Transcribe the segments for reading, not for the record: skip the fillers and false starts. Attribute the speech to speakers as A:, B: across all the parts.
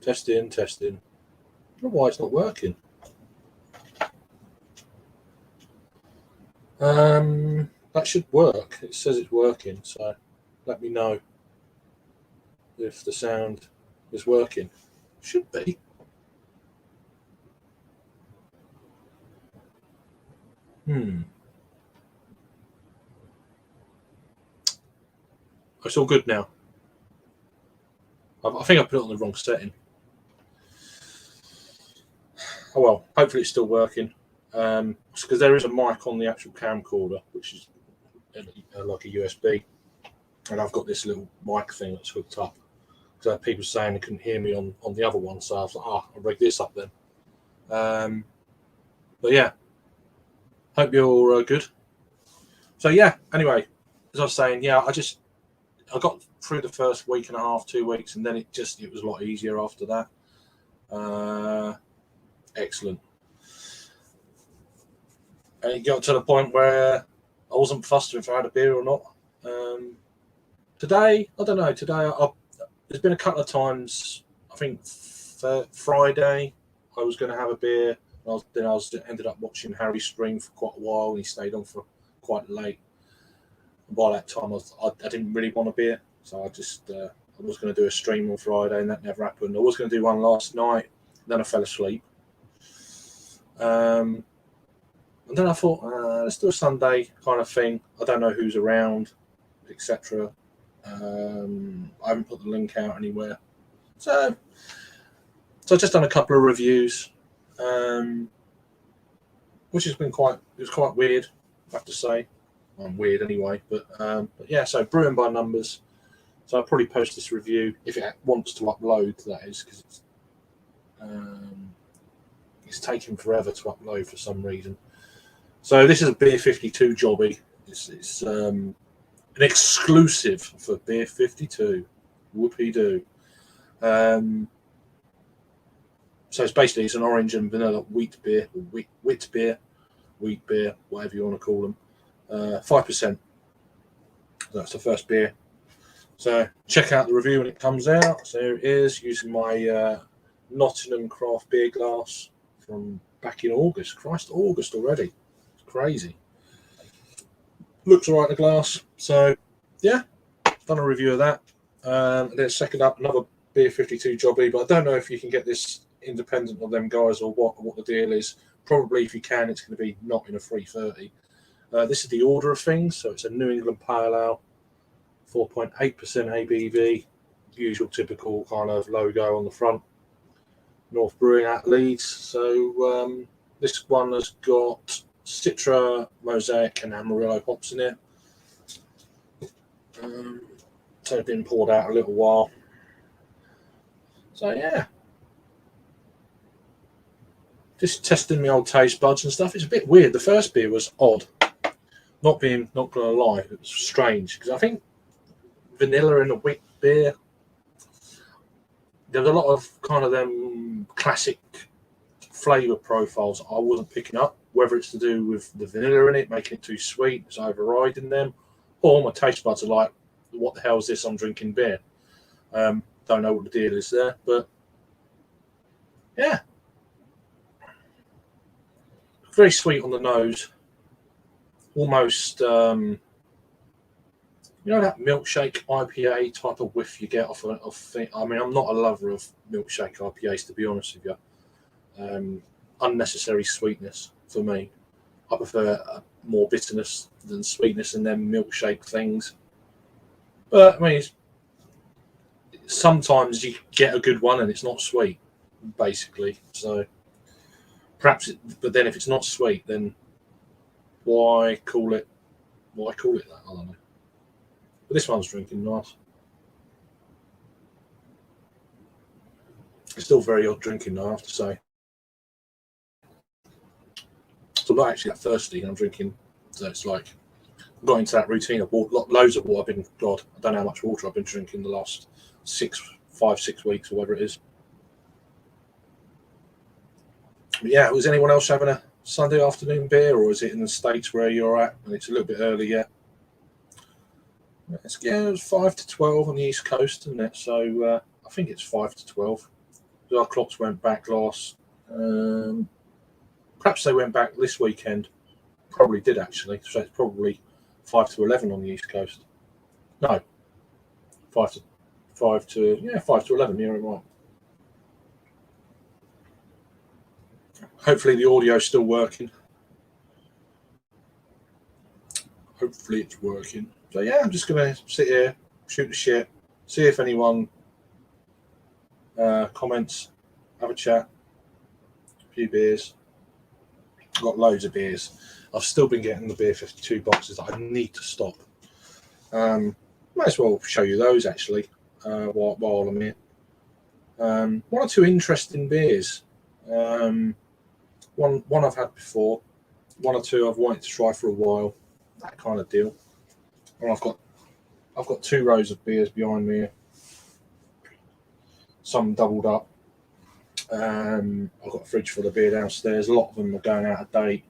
A: Testing. I don't know why it's not working. That should work. It says it's working, so let me know if the sound is working. Should be. It's all good now. I think I put it on the wrong setting. Oh well, hopefully it's still working. Because there is a mic on the actual camcorder, which is like a USB, and I've got this little mic thing that's hooked up. So people saying they couldn't hear me on the other one, so I was like, I'll rig this up then. But yeah, hope you're all good. So yeah, anyway, as I was saying, yeah, I got through the first week and a half, 2 weeks, and then it was a lot easier after that. Excellent. And it got to the point where I wasn't fussed if I had a beer or not. Today, I don't know. Today, there's been a couple of times. I think Friday, I was going to have a beer. I ended up watching Harry stream for quite a while, and he stayed on for quite late. And by that time, I didn't really want a beer, so I was going to do a stream on Friday, and that never happened. I was going to do one last night, then I fell asleep. And then I thought, let's do a Sunday kind of thing. I don't know who's around, etc. I haven't put the link out anywhere, so I've just done a couple of reviews, which has been quite weird, I have to say. I'm weird anyway, but yeah. So brewing by numbers. So I'll probably post this review if it wants to upload. That is because it's taking forever to upload for some reason. So this is a Beer 52 jobby. It's an exclusive for Beer 52. Whoopie doo. So it's an orange and vanilla wheat beer, wheat beer, whatever you want to call them. 5%. That's the first beer. So check out the review when it comes out. So here it is, using my Nottingham craft beer glass from back in August. Christ, August already. It's crazy. Looks all right, the glass. So yeah, done a review of that. Then second up, another Beer 52 jobby, but I don't know if you can get this independent of them guys or what the deal is. Probably if you can, it's going to be not in a 330. This is the order of things. So it's a New England Pale Ale, 4.8% ABV, usual typical kind of logo on the front. North Brewing at Leeds. So this one has got Citra, Mosaic, and Amarillo hops in it. So it's been poured out a little while. So yeah, just testing my old taste buds and stuff. It's a bit weird. The first beer was odd. Not gonna lie, it was strange because I think vanilla in a wheat beer. There's a lot of kind of them classic flavour profiles I wasn't picking up. Whether it's to do with the vanilla in it, making it too sweet, it's overriding them, or my taste buds are like, what the hell is this? I'm drinking beer. Don't know what the deal is there, but yeah, very sweet on the nose. Almost, you know, that milkshake IPA type of whiff you get off thing. I mean, I'm not a lover of milkshake IPAs, to be honest with you. Unnecessary sweetness for me. I prefer more bitterness than sweetness in them milkshake things. But I mean, sometimes you get a good one and it's not sweet, basically. So perhaps, but then if it's not sweet, then why call it that? I don't know. But this one's drinking nice. It's still very odd drinking, I have to say. So I'm not actually that thirsty. I'm drinking, so it's like I've got into that routine. I've bought loads of water. I don't know how much water I've been drinking the last 5, 6 weeks or whatever it is. But yeah, was anyone else having a Sunday afternoon beer, or is it in the States where you're at and it's a little bit early yet? Yeah, it was 5 to 12 on the East Coast, isn't it? So I think it's 5 to 12. Our clocks went back last. Perhaps they went back this weekend. Probably did actually. So it's probably 5 to 11 on the East Coast. No, 5 to 11. Yeah, right. Hopefully the audio's still working. Hopefully it's working. So yeah, I'm just gonna sit here, shoot the shit, see if anyone comments, have a chat, a few beers. I've got loads of beers. I've still been getting the Beer 52 boxes that I need to stop. Might as well show you those actually while I'm here. One or two interesting beers. One I've had before, one or two I've wanted to try for a while, that kind of deal. And I've got 2 rows of beers behind me, some doubled up. I've got a fridge full of beer downstairs. A lot of them are going out of date,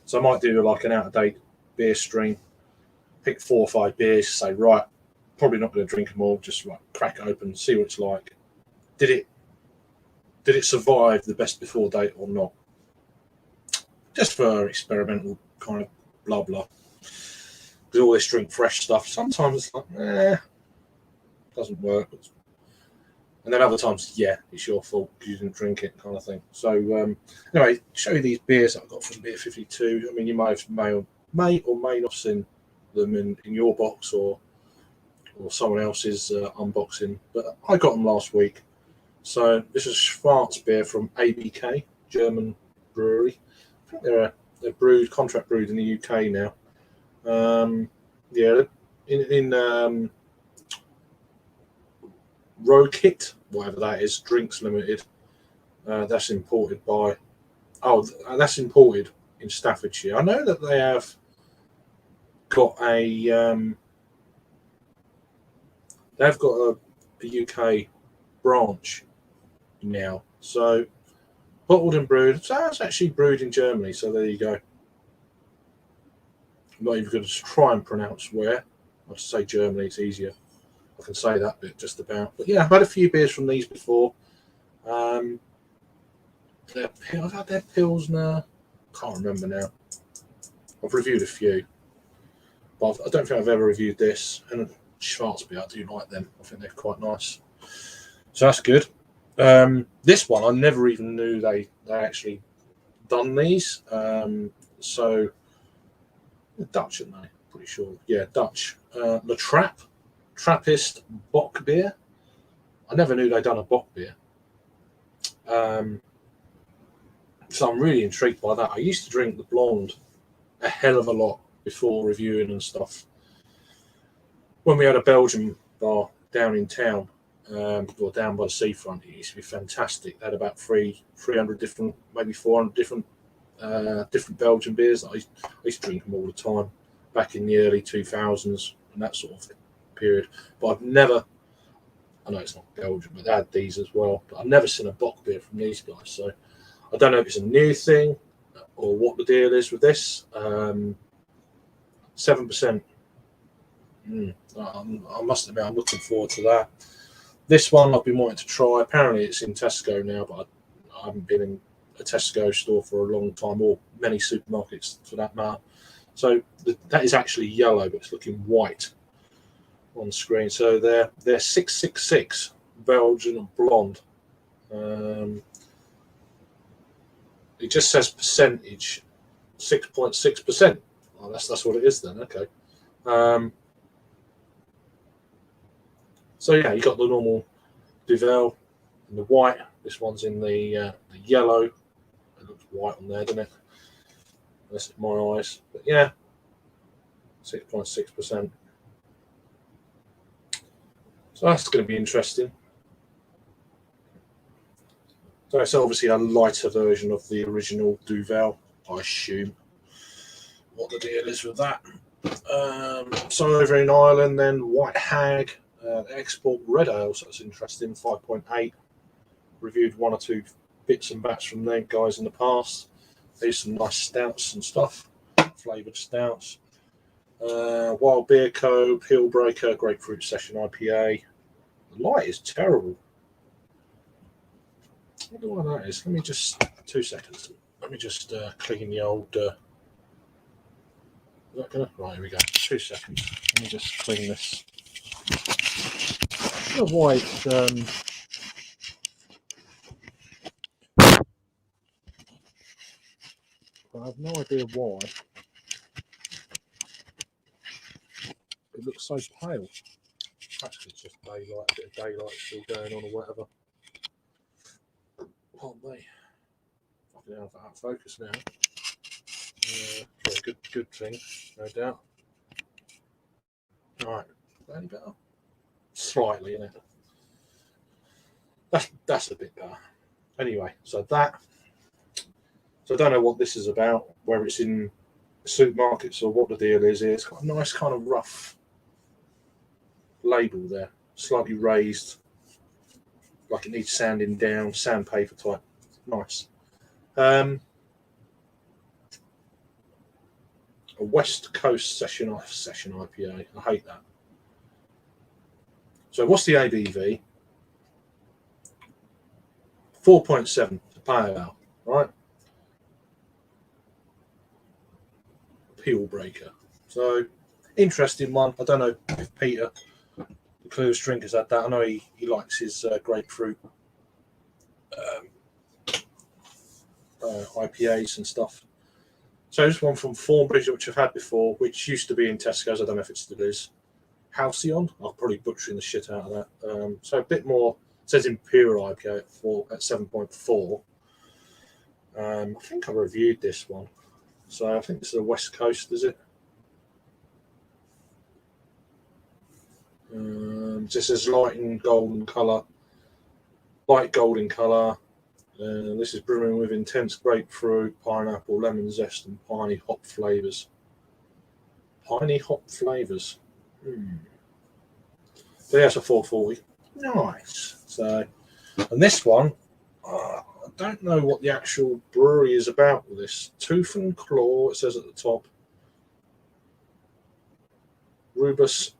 A: so I might do like an out of date beer stream. Pick 4 or 5 beers, say right, probably not going to drink them all. Just like crack it open, see what it's like. Did it survive the best before date or not? Just for experimental kind of blah blah. Because all this drink fresh stuff, sometimes it's like, doesn't work. And then other times, yeah, it's your fault because you didn't drink it, kind of thing. So anyway, show you these beers that I've got from Beer 52. I mean, you may or may not seen them in your box or someone else's unboxing, but I got them last week. So this is Schwarz's beer from ABK, German brewery. I think they're contract brewed in the UK now. Yeah, in Rokit, whatever that is, Drinks Limited. That's imported that's imported in Staffordshire. I know that they have got they've got a UK branch now. So bottled and brewed. So it's actually brewed in Germany. So there you go. I'm not even going to try and pronounce where. I'll just say Germany. It's easier. I can say that bit just about. But yeah, I've had a few beers from these before. I've had their Pilsner. Can't remember now. I've reviewed a few, but I don't think I've ever reviewed this. And Schwarz beer, I do like them. I think they're quite nice. So that's good. This one, I never even knew they actually done these. So Dutch, aren't they? Pretty sure. Yeah, Dutch. La Trappe. Trappist Bock beer. I never knew they'd done a Bock beer. So I'm really intrigued by that. I used to drink the blonde a hell of a lot before reviewing and stuff. When we had a Belgian bar down in town, or down by the seafront, it used to be fantastic. They had about 300 different, maybe 400 different Belgian beers. I used to drink them all the time back in the early 2000s and that sort of period. But I've never, I know it's not Belgian, but they had these as well. But I've never seen a Bock beer from these guys. So I don't know if it's a new thing or what the deal is with this. 7%. I must admit, I'm looking forward to that. This one I've been wanting to try. Apparently it's in Tesco now, but I haven't been in a Tesco store for a long time, or many supermarkets for that matter. So that is actually yellow, but it's looking white on screen. So they're 666 Belgian blonde. It just says percentage, 6.6%. Oh, that's what it is then. Okay. So yeah, you got the normal Duvel in the white. This one's in the yellow. It looks white on there, doesn't it? Unless it's my eyes. But yeah, 6.6%. So that's going to be interesting. So it's obviously a lighter version of the original Duvel, I assume. What the deal is with that. So over in Ireland, then White Hag, export red ale, so that's interesting. 5.8. Reviewed 1 or 2 bits and bats from them guys in the past. There's some nice stouts and stuff, flavoured stouts. Wild Beer Co, Peel Breaker, Grapefruit Session IPA. The light is terrible. wonder why that is. Let me just 2 seconds. Let me just clean the old. Is that gonna? Right, here we go. 2 seconds. Let me just clean this. I don't know why it's. I have no idea why it looks so pale. Perhaps it's just daylight, a bit of daylight still going on or whatever. Pardon me. Fucking hell, out of focus now. Good thing, no doubt. Right, any better? Slightly, isn't it? That's a bit better. Anyway, so I don't know what this is about, whether it's in supermarkets or what the deal is here. It's got a nice kind of rough label there, slightly raised, like it needs sanding down, sandpaper type. Nice. A West Coast session IPA. I hate that. So what's the ABV? 4.7 to pale ale, right? Peel breaker. So interesting one. I don't know if Peter, the Clueless Drinkers, had that. I know he likes his grapefruit IPAs and stuff. So this one from Thornbridge, which I've had before, which used to be in Tesco's. I don't know if it still is. Halcyon. I'm probably butchering the shit out of that. So a bit more. It says Imperial IPA at 7.4. I think I reviewed this one. So I think this is the West Coast, is it? This is light golden colour. This is brewing with intense grapefruit, pineapple, lemon zest, and piney hop flavours. Piney hop flavours. So yeah, it's a 440. Nice. So, and this one, I don't know what the actual brewery is about with this. Tooth and Claw, it says at the top. Rubus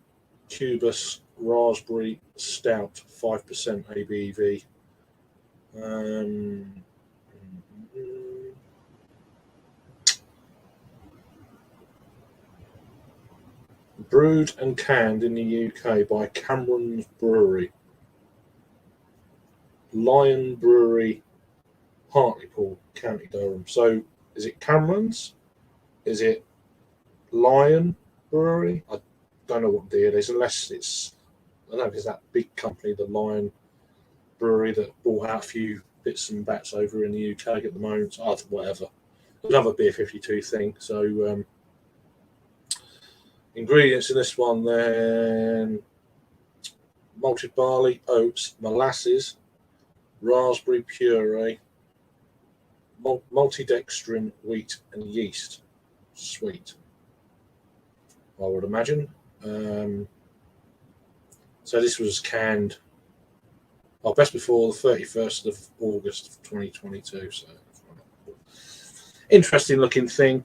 A: Cubus Raspberry Stout, 5% ABV. Brewed and canned in the UK by Cameron's Brewery. Lion Brewery, Hartlepool, County Durham. So is it Cameron's? Is it Lion Brewery? I don't know what the deal is, unless it's, I don't know if it's that big company, the Lion Brewery, that bought out a few bits and bats over in the UK at the moment. So whatever. Another Beer 52 thing. So ingredients in this one then: malted barley, oats, molasses, raspberry puree, multidextrin, wheat, and yeast. Sweet, I would imagine. So this was canned best before the 31st of August of 2022. So interesting looking thing.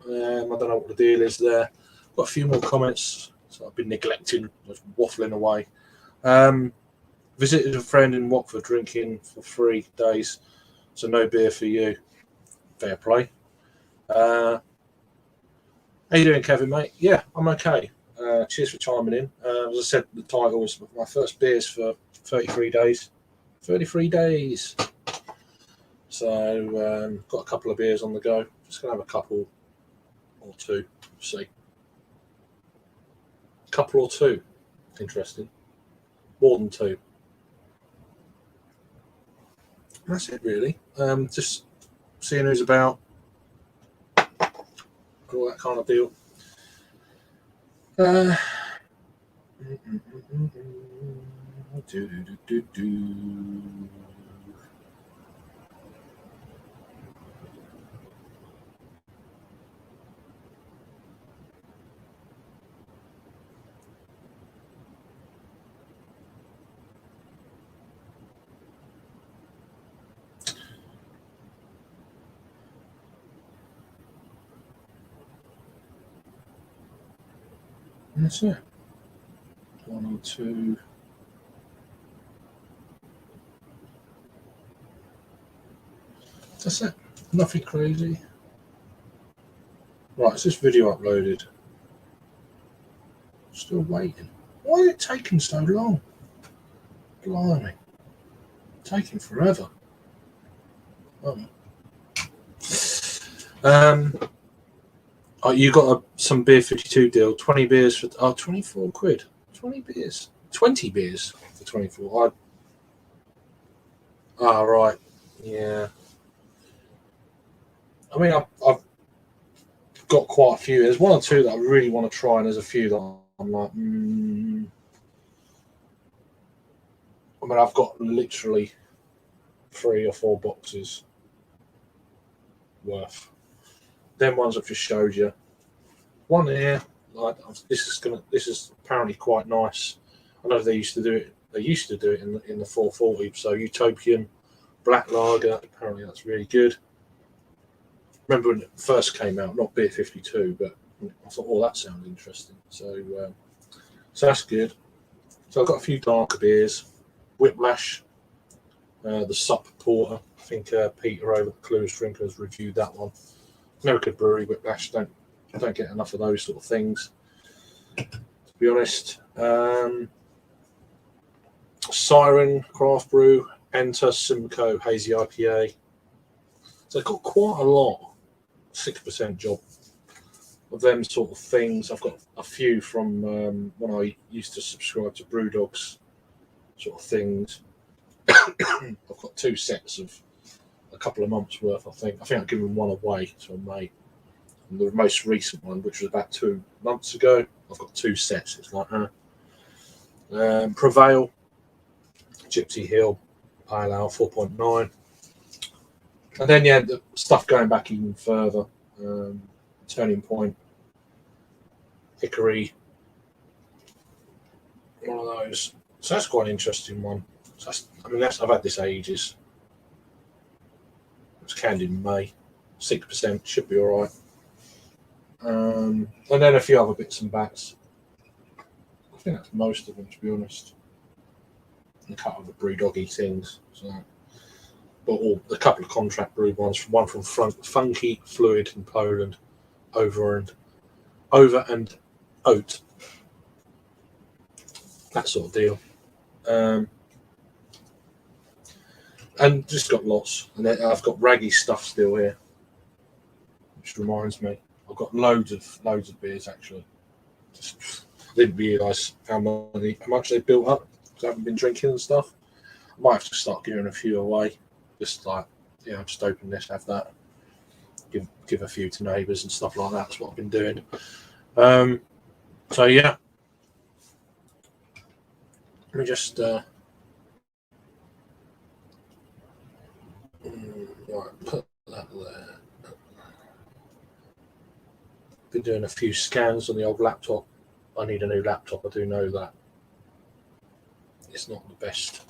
A: I don't know what the deal is there. Got a few more comments, so I've been neglecting, just waffling away. Visited a friend in Watford drinking for 3 days, so no beer for you. Fair play. How you doing, Kevin, mate? Yeah, I'm okay. Cheers for chiming in. As I said, the title was my first beers for 33 days. 33 days. So got a couple of beers on the go. Just going to have a couple or two. See. Couple or two. Interesting. More than two. That's it, really. Just seeing who's about. All that kind of deal. That's it. 1 or 2. That's it. Nothing crazy. Right, is this video uploaded? Still waiting. Why is it taking so long? Blimey. Taking forever. Oh, you got some Beer 52 deal. 20 beers for 24 quid. 20 beers. 20 beers for 24. Right. Yeah. I mean, I've got quite a few. There's one or two that I really want to try, and there's a few that I'm like, I mean, I've got literally 3 or 4 boxes worth. Them ones I've just showed you. One here, like this is apparently quite nice. I know they used to do it. They used to do it in the 440. So Utopian black lager. Apparently that's really good. Remember when it first came out, not Beer 52, but I thought, oh, that sounds interesting. So that's good. So I've got a few darker beers. Whiplash, the Sup Porter. I think Peter over at Clueless Drinkers reviewed that one. American Brewery Whiplash. Don't get enough of those sort of things, to be honest. Siren Craft Brew, Enter Simcoe Hazy IPA. So I've got quite a lot, 6% job of them sort of things. I've got a few from when I used to subscribe to Brewdog's sort of things. I've got 2 sets of a couple of months worth. I think I've given one away to a mate. And the most recent one, which was about 2 months ago, I've got 2 sets. It's like Prevail, Gypsy Hill, Pale Ale 4.9. And then, the stuff going back even further. Turning Point, Hickory, one of those. So that's quite an interesting one. So I've had this ages. It was canned in May. 6%, should be all right. And then a few other bits and bats. I think that's most of them, to be honest. And a couple of the Brewdoggy things. So, but a couple of contract brewed ones. One from Funky Fluid in Poland, Over and Oat. That sort of deal. And just got lots. And then I've got raggy stuff still here, which reminds me, I've got loads of beers actually. Just didn't realise how much they built up because I haven't been drinking and stuff. I might have to start giving a few away. Just like, just open this, have that, give a few to neighbours and stuff like that. That's what I've been doing. So yeah, let me just right, put that there. Been doing a few scans on the old laptop. I need a new laptop. I do know that it's not the best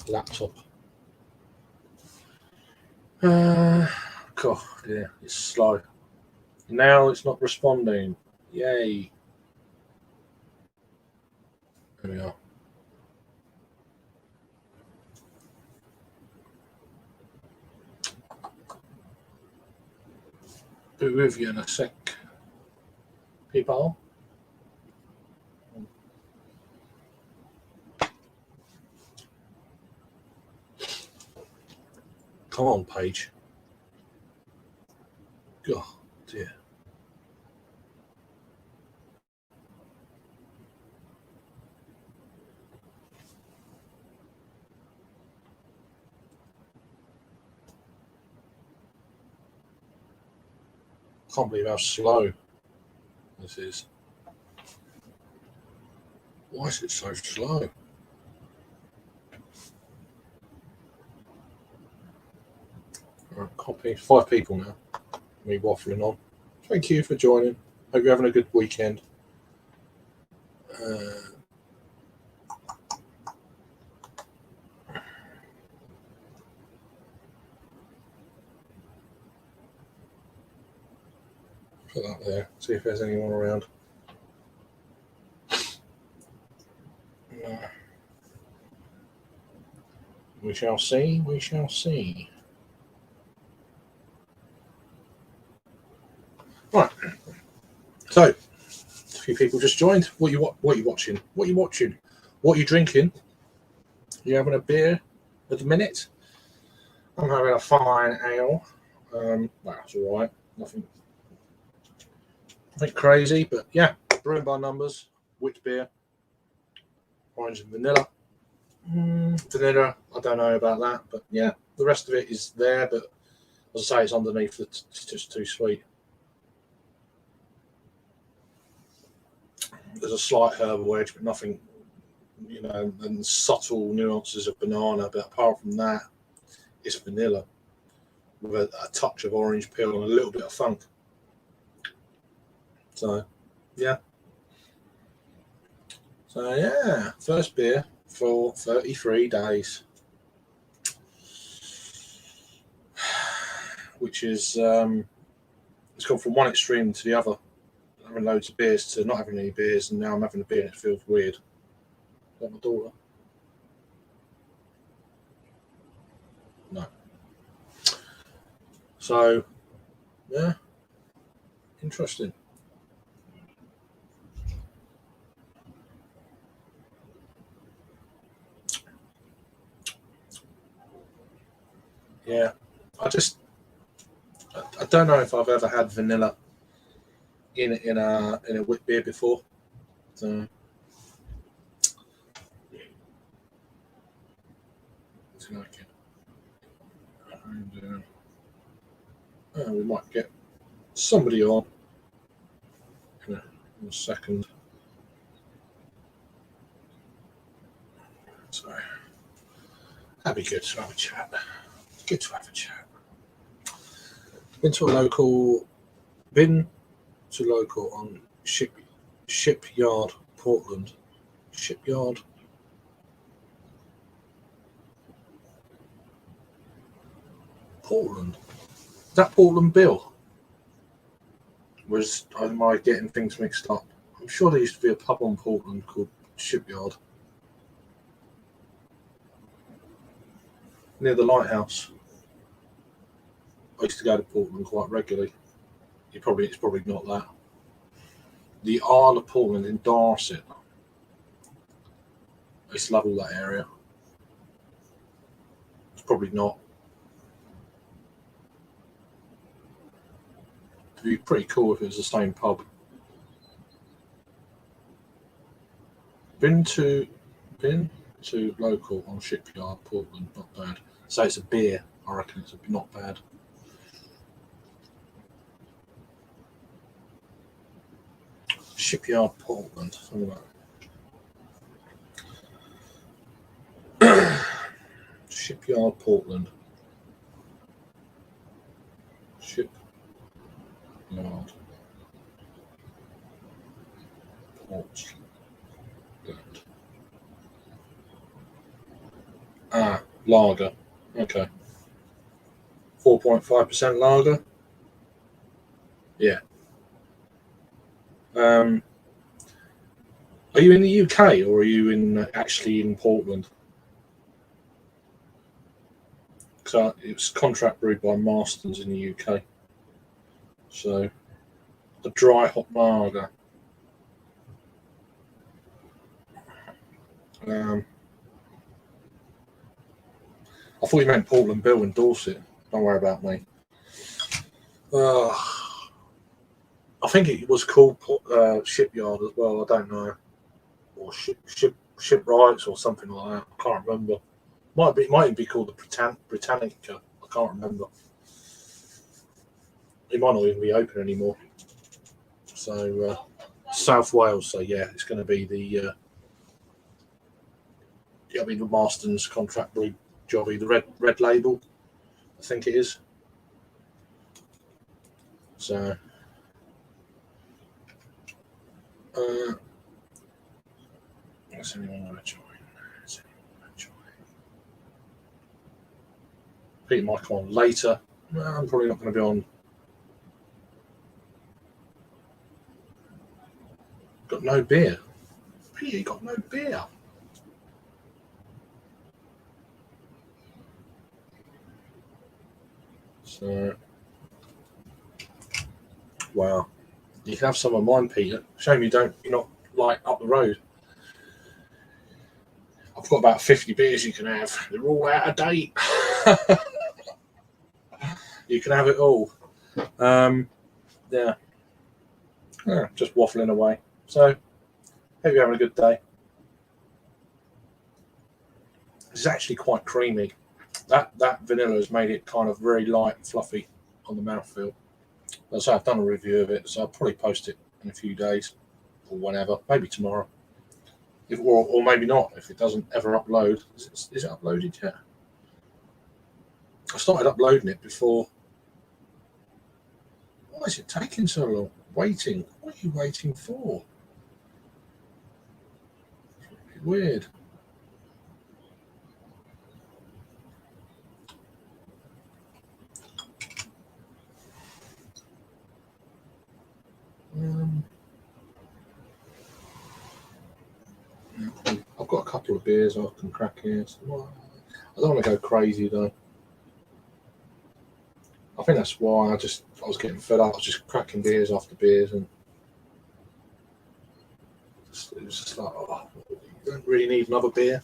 A: laptop. God, yeah, it's slow. Now it's not responding. Yay. There we are. Be with you in a sec, people. Come on, Paige. God, dear. Can't believe how slow this is. Why is it so slow? Right, copy. 5 people now. Me waffling on. Thank you for joining. Hope you're having a good weekend. Put that there. See if there's anyone around. No. We shall see. We shall see. Right. So, a few people just joined. What you watching? What you watching? What you drinking? You having a beer at the minute? I'm having a fine ale. Well, it's all right. Nothing crazy, but yeah, brewing by numbers. Wheat beer, orange and vanilla. Vanilla, I don't know about that, but yeah, the rest of it is there. But as I say, it's underneath. It's just too sweet. There's a slight herbal edge, but nothing, and subtle nuances of banana. But apart from that, it's vanilla with a touch of orange peel and a little bit of funk. So, yeah. First beer for 33 days, which is it's gone from one extreme to the other. Having loads of beers to not having any beers, and now I'm having a beer and it feels weird. Is that my daughter? No. So, yeah, interesting. Yeah, I don't know if I've ever had vanilla in a wheat beer before. So, it's like it. And, we might get somebody on in a second. So that'd be good to have a chat. Good to have a chat. Been to local on Shipyard Portland. Shipyard. Portland. Is that Portland Bill? Am I getting things mixed up? I'm sure there used to be a pub on Portland called Shipyard. Near the lighthouse. I used to go to Portland quite regularly. It's probably not that. The Isle of Portland in Dorset. I used to love all that area. It's probably not. It'd be pretty cool if it was the same pub. Been to local on Shipyard Portland. Not bad. So it's a beer. I reckon it's not bad. Shipyard Portland. Shipyard Portland. Shipyard Portland. Lager. Okay. 4.5% lager. Yeah. Are you in the UK or are you actually in Portland? Because it was contract brewed by Marston's in the UK. So, the dry hop lager. I thought you meant Portland Bill in Dorset. Don't worry about me. I think it was called Shipyard as well. I don't know, or Shipwrights or something like that. I can't remember. Might even be called the Britannica. I can't remember. It might not even be open anymore. So South Wales. So yeah, it's going to be the Marston's contract brew jobby, the red label. I think it is. So. Does anyone want to join? Pete might come on later. I'm probably not going to be on. Got no beer. Pete, you got no beer. So, wow. You can have some of mine, Peter. Shame you're not like up the road. I've got about 50 beers you can have. They're all out of date. You can have it all. Yeah. Just waffling away. So, hope you're having a good day. It's actually quite creamy. That vanilla has made it kind of very light and fluffy on the mouthfeel. So I've done a review of it, so I'll probably post it in a few days or whenever, maybe tomorrow. Or maybe not, if it doesn't ever upload. Is it uploaded yet? I started uploading it before. Why is it taking so long? Waiting. What are you waiting for? Weird. I've got a couple of beers I can crack here. So I don't want to go crazy though. I think that's why I was getting fed up. I was just cracking beers after beers, and it was just like, oh, you don't really need another beer.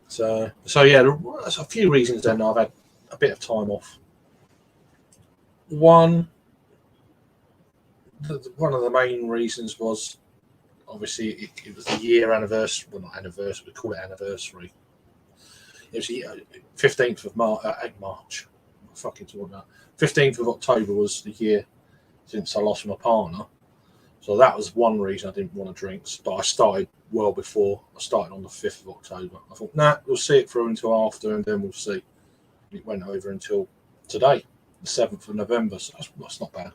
A: So yeah, there's a few reasons then I've had a bit of time off. One of the main reasons was obviously it was the year anniversary. Well, not anniversary. We call it anniversary. It was the 15th of March. I'm fucking talking about 15th of October was the year since I lost my partner. So that was one reason I didn't want to drink. But I started well before. I started on the 5th of October. I thought, nah, we'll see it through until after, and then we'll see. It went over until today, the 7th of November. So that's not bad.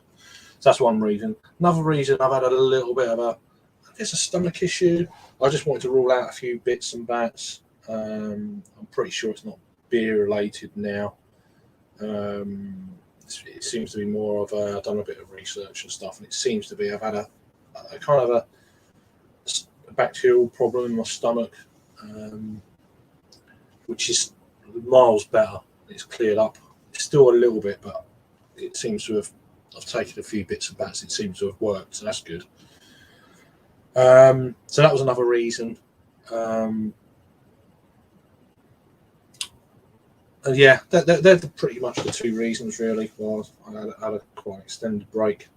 A: So that's one reason. Another reason I've had a little bit of a stomach issue. I just wanted to rule out a few bits and bats. I'm pretty sure it's not beer related now. It seems to be more of I've done a bit of research and stuff, and it seems to be I've had a kind of a bacterial problem in my stomach, which is miles better. It's cleared up. It's still a little bit, but it seems to have. I've taken a few bits and bats. It seems to have worked, so that's good. So that was another reason. Yeah, they're pretty much the two reasons, really. Well, I had a quite extended break.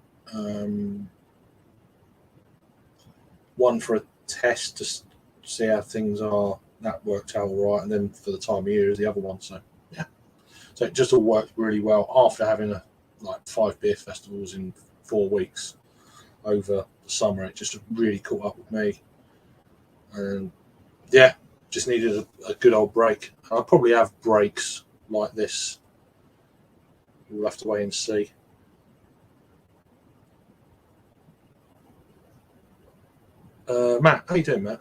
A: One for a test to see how things are. That worked out all right, and then for the time of year is the other one. So yeah, so it just all worked really well after having 5 beer festivals in 4 weeks over the summer. It just really caught up with me, and yeah, just needed a good old break. I'll probably have breaks like this. We'll have to wait and see. Matt, how you doing, Matt?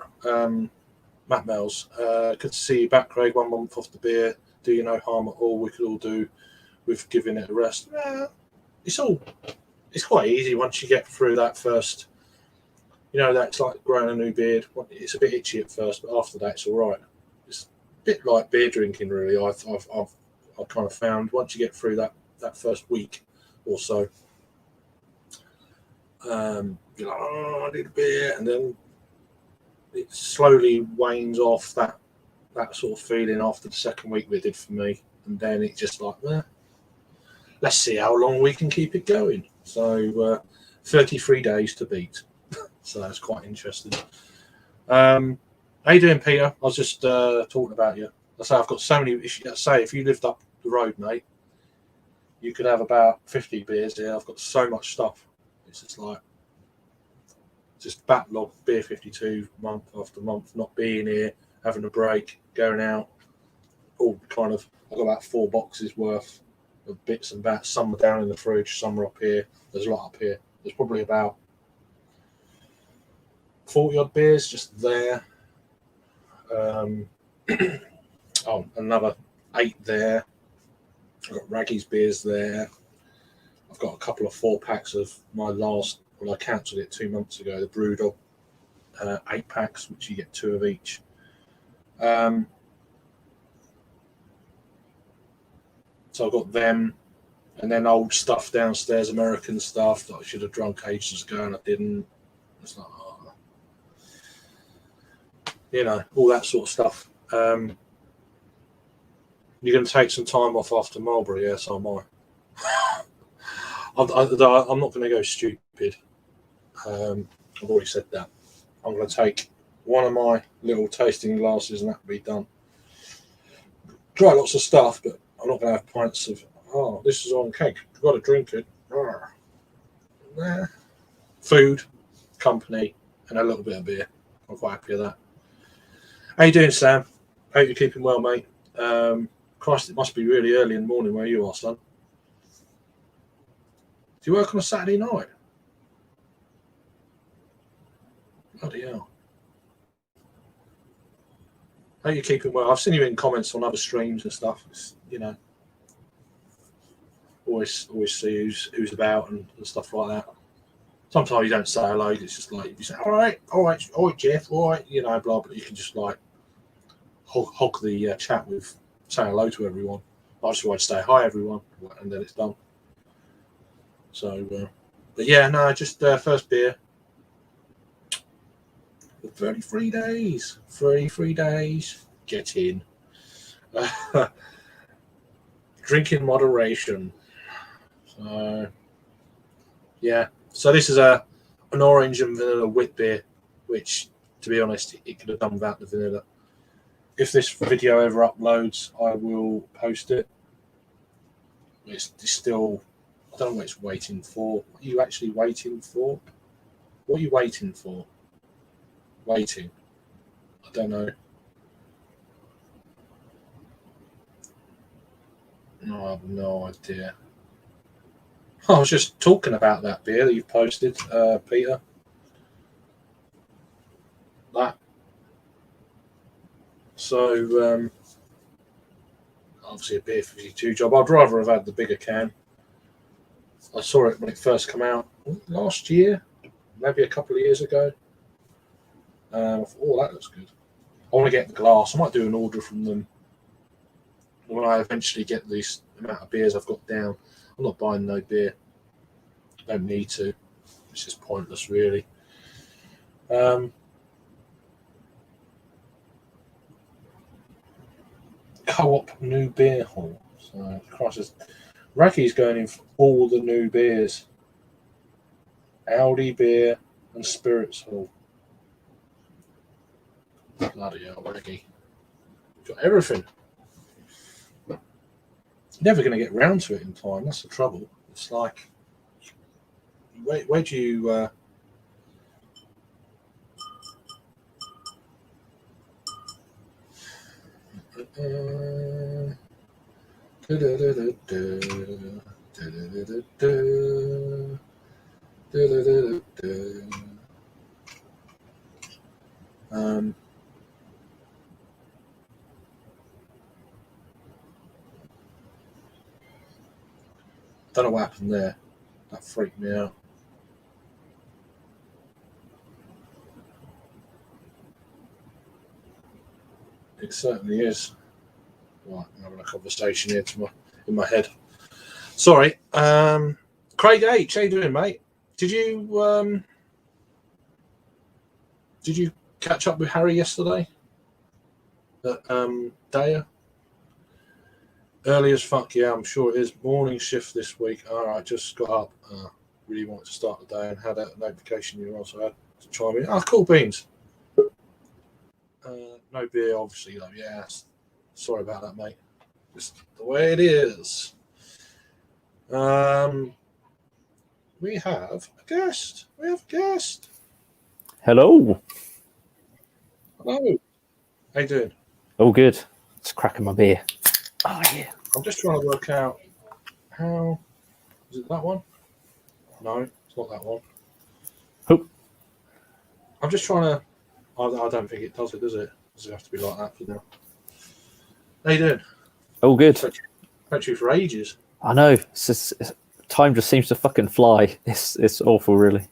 A: Matt Mells. Good to see you back, Craig. 1 month off the beer. Do you no harm at all? We could all do with giving it a rest. It's quite easy once you get through that first. That's like growing a new beard. It's a bit itchy at first, but after that, it's all right. It's a bit like beer drinking, really. I've kind of found once you get through that first week or so, you're like, oh, I need a beer, and then it slowly wanes off that sort of feeling after the second week it did for me, and then it's just like, let's see how long we can keep it going. So 33 days to beat. So that's quite interesting. How you doing, Peter? I was just talking about you. I say I've got so many issues. I say if you lived up the road, mate, you could have about 50 beers here. I've got so much stuff. It's just like backlog, beer 52 month after month, not being here, having a break, going out. All kind of. I've got about 4 boxes worth of bits and bats. Some are down in the fridge, some are up here. There's a lot up here. There's probably about 40 odd beers just there. Another 8 there. I've got Raggy's beers there. I've got a couple of 4-packs of my last. Well, I cancelled it 2 months ago. The Brewdog 8-packs, which you get 2 of each. So I've got them, and then old stuff downstairs, American stuff that I should have drunk ages ago and I didn't. It's like, all that sort of stuff. You're going to take some time off after Marlborough, yes, I might. I'm not going to go stupid. I've already said that. I'm going to take one of my little tasting glasses and that'll be done. Try lots of stuff, but I'm not going to have pints of, this is on cake. You've got to drink it. Nah. Food, company, and a little bit of beer. I'm quite happy with that. How you doing, Sam? Hope you're keeping well, mate. Christ, it must be really early in the morning where you are, son. Do you work on a Saturday night? Bloody hell. Hope you're keeping well. I've seen you in comments on other streams and stuff. It's, always see who's about and stuff like that. Sometimes you don't say hello. It's just like you say, all right, Jeff, all right, blah blah. But you can just like hog the chat with saying hello to everyone. I just want to say hi everyone, and then it's done. So, but yeah, no, just first beer. 33 days. 33 days. Get in. Drink in moderation. So, yeah. So this is an orange and vanilla wit beer, which, to be honest, it could have done without the vanilla. If this video ever uploads, I will post it. It's still, I don't know what it's waiting for. What are you actually waiting for? What are you waiting for? Waiting. I don't know. No, I have no idea. I was just talking about that beer that you posted, Peter. That. So, obviously a beer 52 job. I'd rather have had the bigger can. I saw it when it first came out last year, maybe a couple of years ago. I thought, that looks good. I want to get the glass. I might do an order from them when I eventually get this amount of beers I've got down. I'm not buying no beer. Don't need to. It's just pointless, really. Co-op new beer hall. So, Christ, Racky's going in for all the new beers. Aldi beer and Spirits Hall. Bloody hell, Racky. Got everything. Never going to get round to it in time. That's the trouble. It's like, where do you? Don't know what happened there. That freaked me out. It certainly is. Right, I'm having a conversation here in my head. Sorry. Craig H, how you doing, mate? Did you catch up with Harry yesterday? At Daya? Early as fuck, yeah, I'm sure it is. Morning shift this week. All right, just got up. Really wanted to start the day and had a notification you also had to chime in. Oh, cool beans. No beer, obviously, though. Yeah, sorry about that, mate. Just the way it is. We have a guest.
B: Hello.
A: Hello. How you doing?
B: All good. Just cracking my beer. Oh, yeah.
A: I'm just trying to work out how... Is it that one? No, it's not that one.
B: Who?
A: I'm just trying to... I don't think it does it, does it? Does it have to be like that for now? How you doing?
B: All good.
A: Spoke to you for ages.
B: I know. Time just seems to fucking fly. It's awful, really.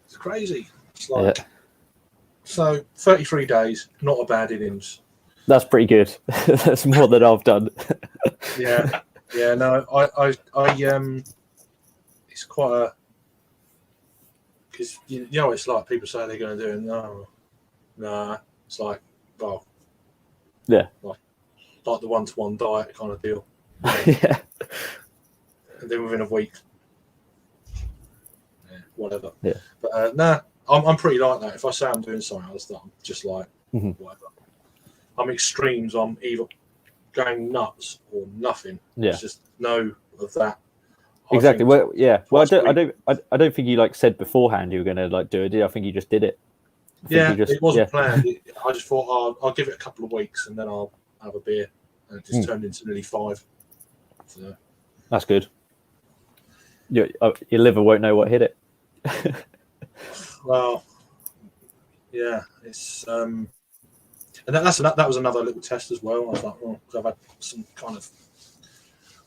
A: It's crazy. It's like...
B: Yeah.
A: So, 33 days, not a bad innings.
B: That's pretty good. That's more than I've done.
A: Yeah. Yeah, no, it's quite a, because you know it's like people say they're going to do it. No, nah, it's like, well,
B: Yeah.
A: like the 1-to-1 diet kind of deal.
B: Yeah.
A: And then within a week, whatever.
B: Yeah.
A: But nah, I'm pretty like that. If I say I'm doing something else, I'm just like, whatever. I'm extremes. I'm either going nuts or nothing.
B: Yeah.
A: It's just no of that.
B: Exactly. Well, yeah. Well, I don't think you like said beforehand you were going to like do it. I think you just did it.
A: It wasn't planned. I just thought I'll give it a couple of weeks and then I'll have a beer, and it just turned into nearly 5. So
B: that's good. Your liver won't know what hit it.
A: Well, yeah, it's and that was another little test as well. I was like, well, I've had some kind of,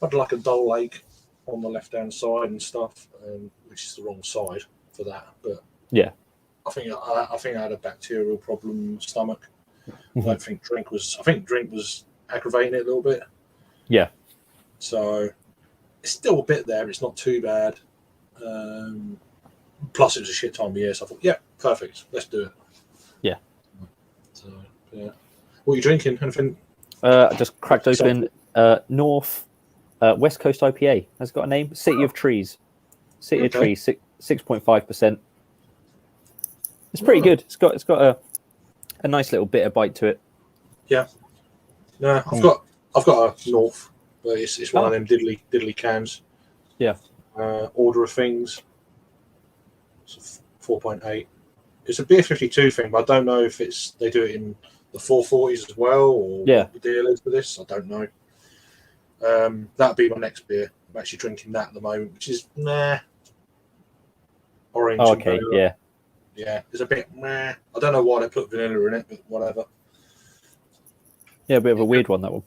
A: I had like a dull ache on the left hand side and stuff, which is the wrong side for that. But
B: yeah,
A: I think I had a bacterial problem in the stomach. I don't think drink was. I think drink was aggravating it a little bit.
B: Yeah.
A: So it's still a bit there. It's not too bad. Plus, it was a shit time of year, so I thought, yeah, perfect. Let's do it.
B: Yeah.
A: So yeah. What are you drinking? Anything?
B: I just cracked open West Coast IPA. Has it got a name? City of Trees. City of Trees, 6.5%. It's pretty good. It's got a nice little bitter bite to it.
A: Yeah. No, I've got a North, but it's one of them diddly cans.
B: Yeah.
A: Order of Things. It's 4.8. It's a beer 52 thing, but I don't know if they do it in the 440s as well, or what the deal is with this. I don't know. That'd be my next beer. I'm actually drinking that at the moment, which is orange.
B: Oh, okay, yeah.
A: Yeah, it's a bit meh. I don't know why they put vanilla in it, but whatever.
B: Yeah, a bit of a weird one, that one.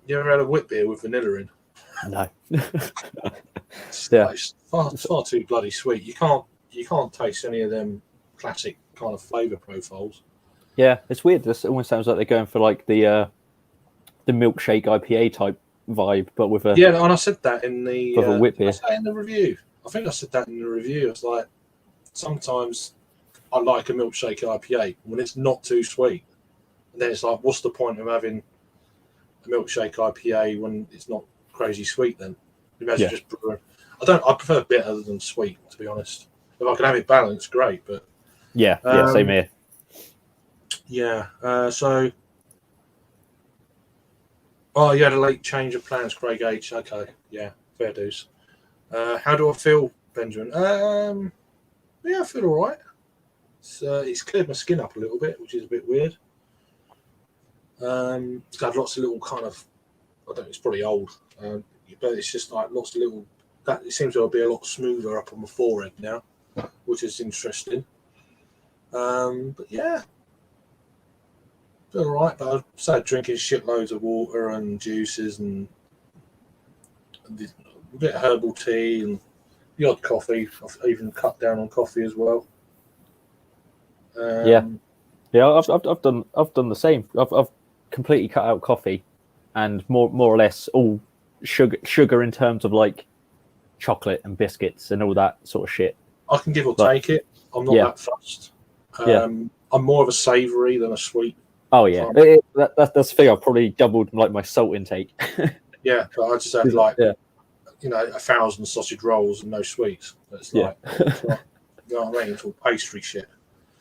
A: You ever had a wit beer with vanilla in?
B: No.
A: It's far too bloody sweet. You can't taste any of them classic kind of flavour profiles.
B: Yeah, it's weird. This almost sounds like they're going for like the milkshake IPA type vibe, but with a
A: and I said that in the
B: with a wit beer.
A: I said in the review. I think I said that in the review. It's like sometimes I like a milkshake IPA when it's not too sweet, and then it's like, what's the point of having a milkshake IPA when it's not crazy sweet? Then you imagine just brewing. I prefer bitter than sweet, to be honest. If I can have it balanced, great. But
B: same here.
A: Yeah. So, you had a late change of plans, Craig H. Okay. Yeah. Fair dues. How do I feel, Benjamin? I feel all right. It's cleared my skin up a little bit, which is a bit weird. It's got lots of little kind of, I don't know, it's probably old, but it's just like lots of little, it seems to be a lot smoother up on my forehead now, which is interesting. But yeah, feel all right. But I started drinking shitloads of water and juices and a bit of herbal tea and the odd coffee. I've even cut down on coffee as well.
B: I've done the same. I've completely cut out coffee, and more or less all sugar in terms of like chocolate and biscuits and all that sort of shit.
A: I can give or take it. I'm not that fussed. I'm more of a savoury than a sweet.
B: Oh yeah, that's the thing. I've probably doubled like my salt intake.
A: Yeah, but I just have like 1,000 sausage rolls and no sweets. It's like, it's not, you know what I mean? It's all pastry shit.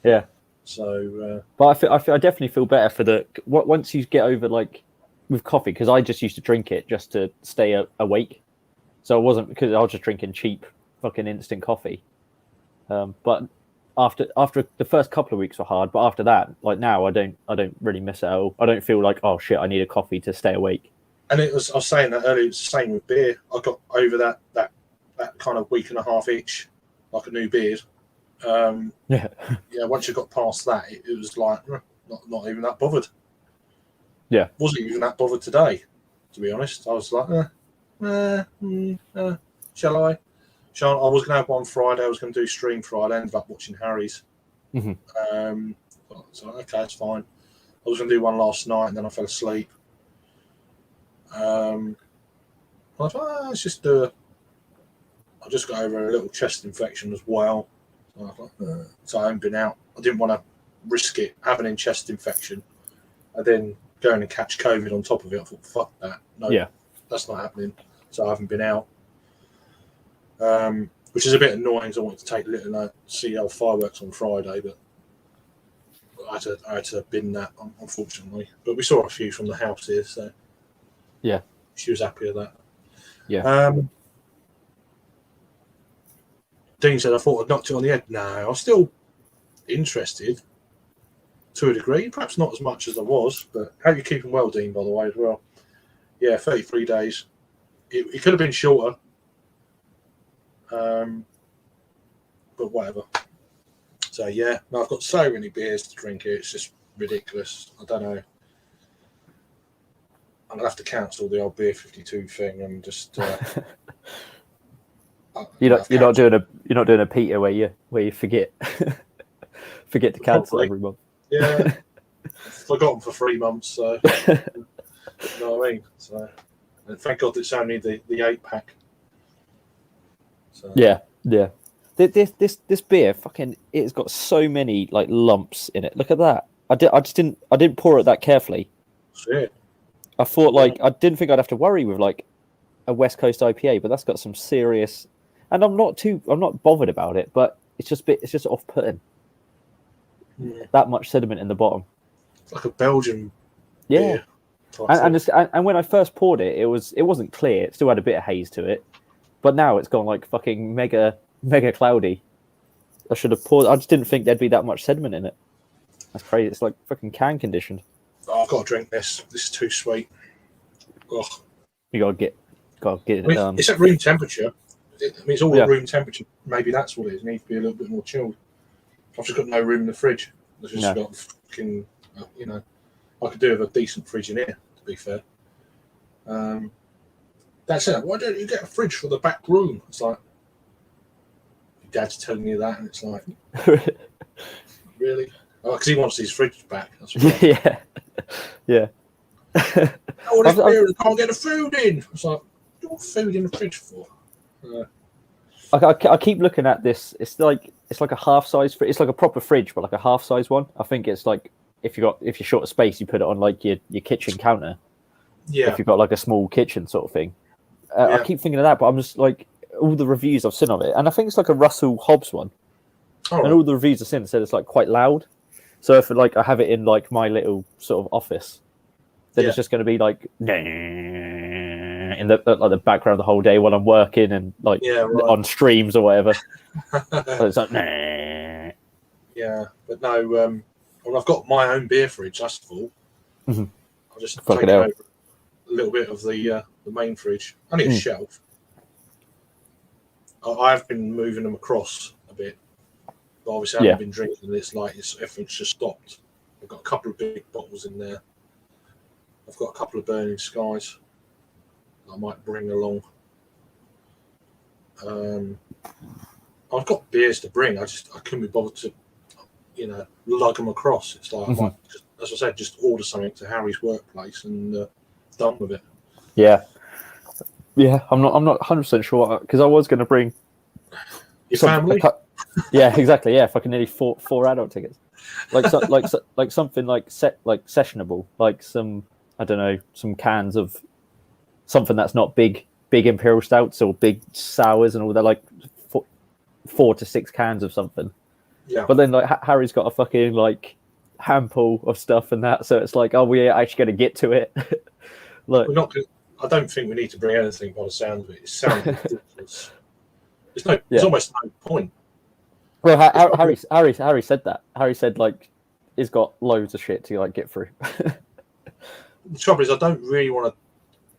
B: Yeah.
A: So,
B: but I definitely feel better for once you get over like with coffee, because I just used to drink it just to stay awake. So it wasn't because I was just drinking cheap fucking instant coffee. But after the first couple of weeks were hard, but after that, like now, I don't really miss it at all. I don't feel like, oh shit, I need a coffee to stay awake.
A: And I was saying that earlier. It's the same with beer. I got over that kind of week and a half itch, like a new beard. Once you got past that, it was like not even that bothered.
B: Yeah,
A: wasn't even that bothered today, to be honest. I was like, shall I? I was going to have one Friday. I was going to do stream Friday. I ended up watching Harry's.
B: Mm-hmm.
A: So okay, it's fine. I was going to do one last night, and then I fell asleep. I I thought, let's just do I just got over a little chest infection as well. So I thought, so I haven't been out. I didn't want to risk it, having a chest infection, and then going and catch COVID on top of it. I thought, fuck that. No, that's not happening. So I haven't been out. Which is a bit annoying because I wanted to take little CL fireworks on Friday, but I had to bin that, unfortunately. But we saw a few from the house here, so
B: yeah,
A: she was happy with that.
B: Yeah.
A: Dean said, I thought I'd knocked it on the head. No, I was still interested to a degree, perhaps not as much as I was, but how are you keeping well, Dean, by the way, as well? Yeah, 33 days. It could have been shorter, but whatever. So, yeah, no, I've got so many beers to drink here, it's just ridiculous. I don't know. I'm going to have to cancel the old Beer 52 thing and just...
B: You're not doing a Peter where you forget to cancel every month.
A: Yeah, forgotten for 3 months. So you know what I mean. So and thank God it's only the 8-pack. So.
B: Yeah. This beer fucking it's got so many like lumps in it. Look at that. I didn't pour it that carefully.
A: Shit.
B: I thought I didn't think I'd have to worry with like a West Coast IPA, but that's got some serious. And I'm not bothered about it, but it's just off-putting. Yeah. That much sediment in the bottom.
A: It's like a Belgian
B: beer. And when I first poured it, it wasn't clear. It still had a bit of haze to it, but now it's gone like fucking mega cloudy. I should have poured. I just didn't think there'd be that much sediment in it. That's crazy. It's like fucking can conditioned.
A: Oh, I've got to drink this. This is too sweet. Ugh.
B: You gotta get it done.
A: It's at room temperature. It's all at room temperature. Maybe that's what it is. It needs to be a little bit more chilled. I've just got no room in the fridge. I've just got fucking, I could do with a decent fridge in here, to be fair. That's it. Why don't you get a fridge for the back room? It's like, your dad's telling you that, and it's like, really? Oh, because he wants his fridge back. That's what
B: yeah.
A: Oh, this beer, I can't get the food in. It's like, what do you want food in the fridge for?
B: I keep looking at this. It's like a half size. It's like a proper fridge, but like a half size one. I think it's like if you're short of space, you put it on like your kitchen counter. Yeah. If you've got like a small kitchen sort of thing. I keep thinking of that, but I'm just like all the reviews I've seen of it, and I think it's like a Russell Hobbs one. Oh. And all the reviews I've seen said it's like quite loud. So if like I have it in like my little sort of office, then it's just going to be like in the background the whole day while I'm working and like on streams or whatever. So it's like
A: Yeah, but no. Well, I've got my own beer fridge. That's full.
B: Mm-hmm.
A: I'll just take over a little bit of the main fridge. Only a shelf. I've been moving them across a bit, but obviously I haven't been drinking. It's like everything's just stopped. I've got a couple of big bottles in there. I've got a couple of Burning Skies I might bring along. I've got beers to bring. I couldn't be bothered to, lug them across. It's like I might just, as I said, just order something to Harry's workplace and done with it.
B: Yeah. I'm not 100% sure because I was going to bring
A: your family.
B: Yeah, exactly. Yeah, fucking nearly four adult tickets. Like something like sessionable, like some I don't know, some cans of something that's not big Imperial stouts or big sours and all that, like 4 to 6 cans of something.
A: Yeah.
B: But then like Harry's got a fucking like handful of stuff and that, so it's like, oh, we're actually going to get to it. Look,
A: I don't think we need to bring anything by the sound of it. It sounds ridiculous. There's almost no point.
B: Well, Harry said that. Harry said like he's got loads of shit to like get through.
A: The trouble is, I don't really want to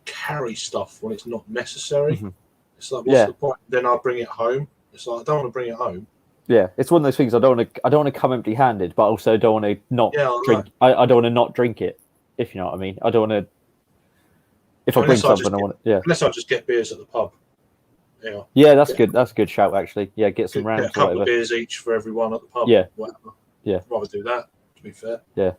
A: carry stuff when it's not necessary.
B: Mm-hmm.
A: It's like, what's the point? Then I'll bring it home. It's like I don't want to bring it home.
B: Yeah, it's one of those things. I don't want to come empty-handed, but also don't want to not drink. I don't want to not drink it. If you know what I mean. I don't want to. If I bring something, I want to.
A: Unless I just get beers at the pub. Yeah.
B: Yeah, that's good. That's a good shout, actually. Yeah, get some rounds.
A: A couple of beers each for everyone at the pub.
B: Yeah.
A: Whatever.
B: Yeah.
A: I'd rather do that. To be fair.
B: Yeah.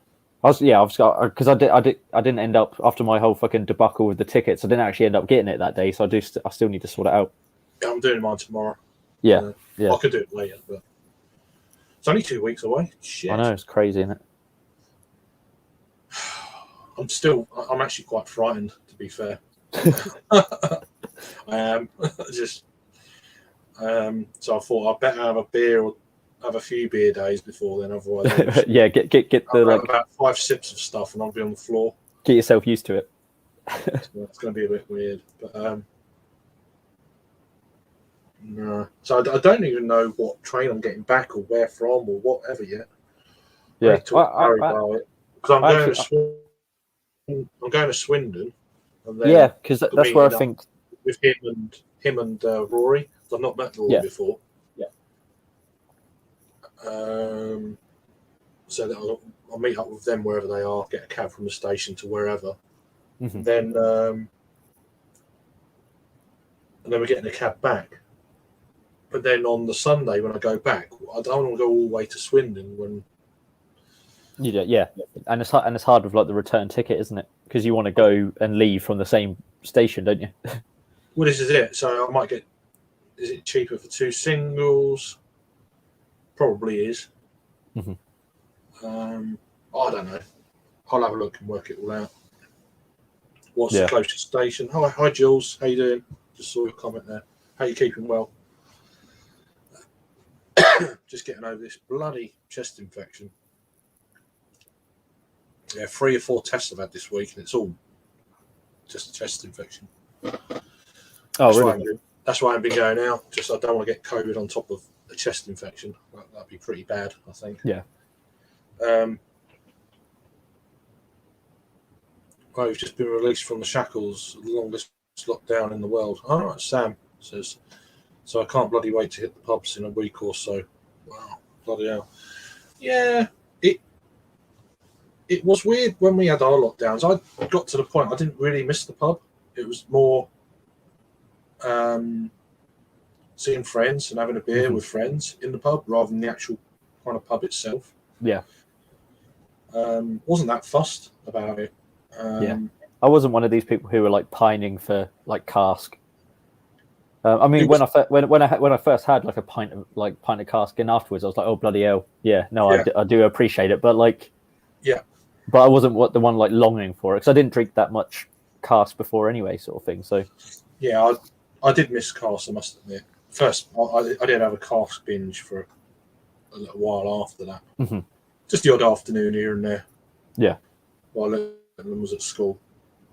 B: because I didn't end up after my whole fucking debacle with the tickets. I didn't actually end up getting it that day, so I still need to sort it out.
A: Yeah, I'm doing mine tomorrow.
B: Yeah.
A: I could do it later, but it's only 2 weeks away. Shit.
B: I know, it's crazy, isn't it?
A: I'm actually quite frightened, to be fair. I am just. So I thought I'd better have a beer or have a few beer days before then. Otherwise,
B: yeah, get the like
A: about 5 sips of stuff and I'll be on the floor.
B: Get yourself used to it.
A: So it's going to be a bit weird, but no. So I don't even know what train I'm getting back or where from or whatever yet.
B: Yeah,
A: because I'm going to Swindon. And then
B: yeah, because that's where I think
A: with him and Rory. I've not met Rory before.
B: Yeah.
A: So that I'll meet up with them wherever they are. Get a cab from the station to wherever.
B: Mm-hmm.
A: Then and then we're getting a cab back. But then on the Sunday when I go back, I don't want to go all the way to Swindon when.
B: You do, yeah, and it's hard with like the return ticket, isn't it? Because you want to go and leave from the same station, don't you?
A: Well, this is it. So I might get. Is it cheaper for 2 singles? Probably is.
B: Mm-hmm.
A: I don't know. I'll have a look and work it all out. What's the closest station? Hi, Jules. How you doing? Just saw your comment there. How you keeping? Well. Just getting over this bloody chest infection. Yeah, 3 or 4 tests I've had this week, and it's all just a chest infection.
B: Oh, really?
A: That's why I've been going out. Just I don't want to get COVID on top of a chest infection. That'd be pretty bad, I think.
B: Yeah.
A: Well, we've just been released from the shackles, the longest lockdown in the world. All right, Sam says. So I can't bloody wait to hit the pubs in a week or so. Wow, bloody hell. Yeah, it was weird when we had our lockdowns. I got to the point I didn't really miss the pub. It was more seeing friends and having a beer with friends in the pub rather than the actual kind of pub itself.
B: Yeah.
A: Wasn't that fussed about it.
B: Yeah. I wasn't one of these people who were like pining for like cask. I mean, when I first had like a pint of cask in afterwards, I was like, oh bloody hell, yeah, no, yeah. I do appreciate it, but like,
A: yeah,
B: but I wasn't the one like longing for it because I didn't drink that much cask before anyway, sort of thing. So
A: yeah, I did miss cask, I must admit. First, I did have a cask binge for a little while after that, just the odd afternoon here and there.
B: Yeah,
A: while Lennon was at school.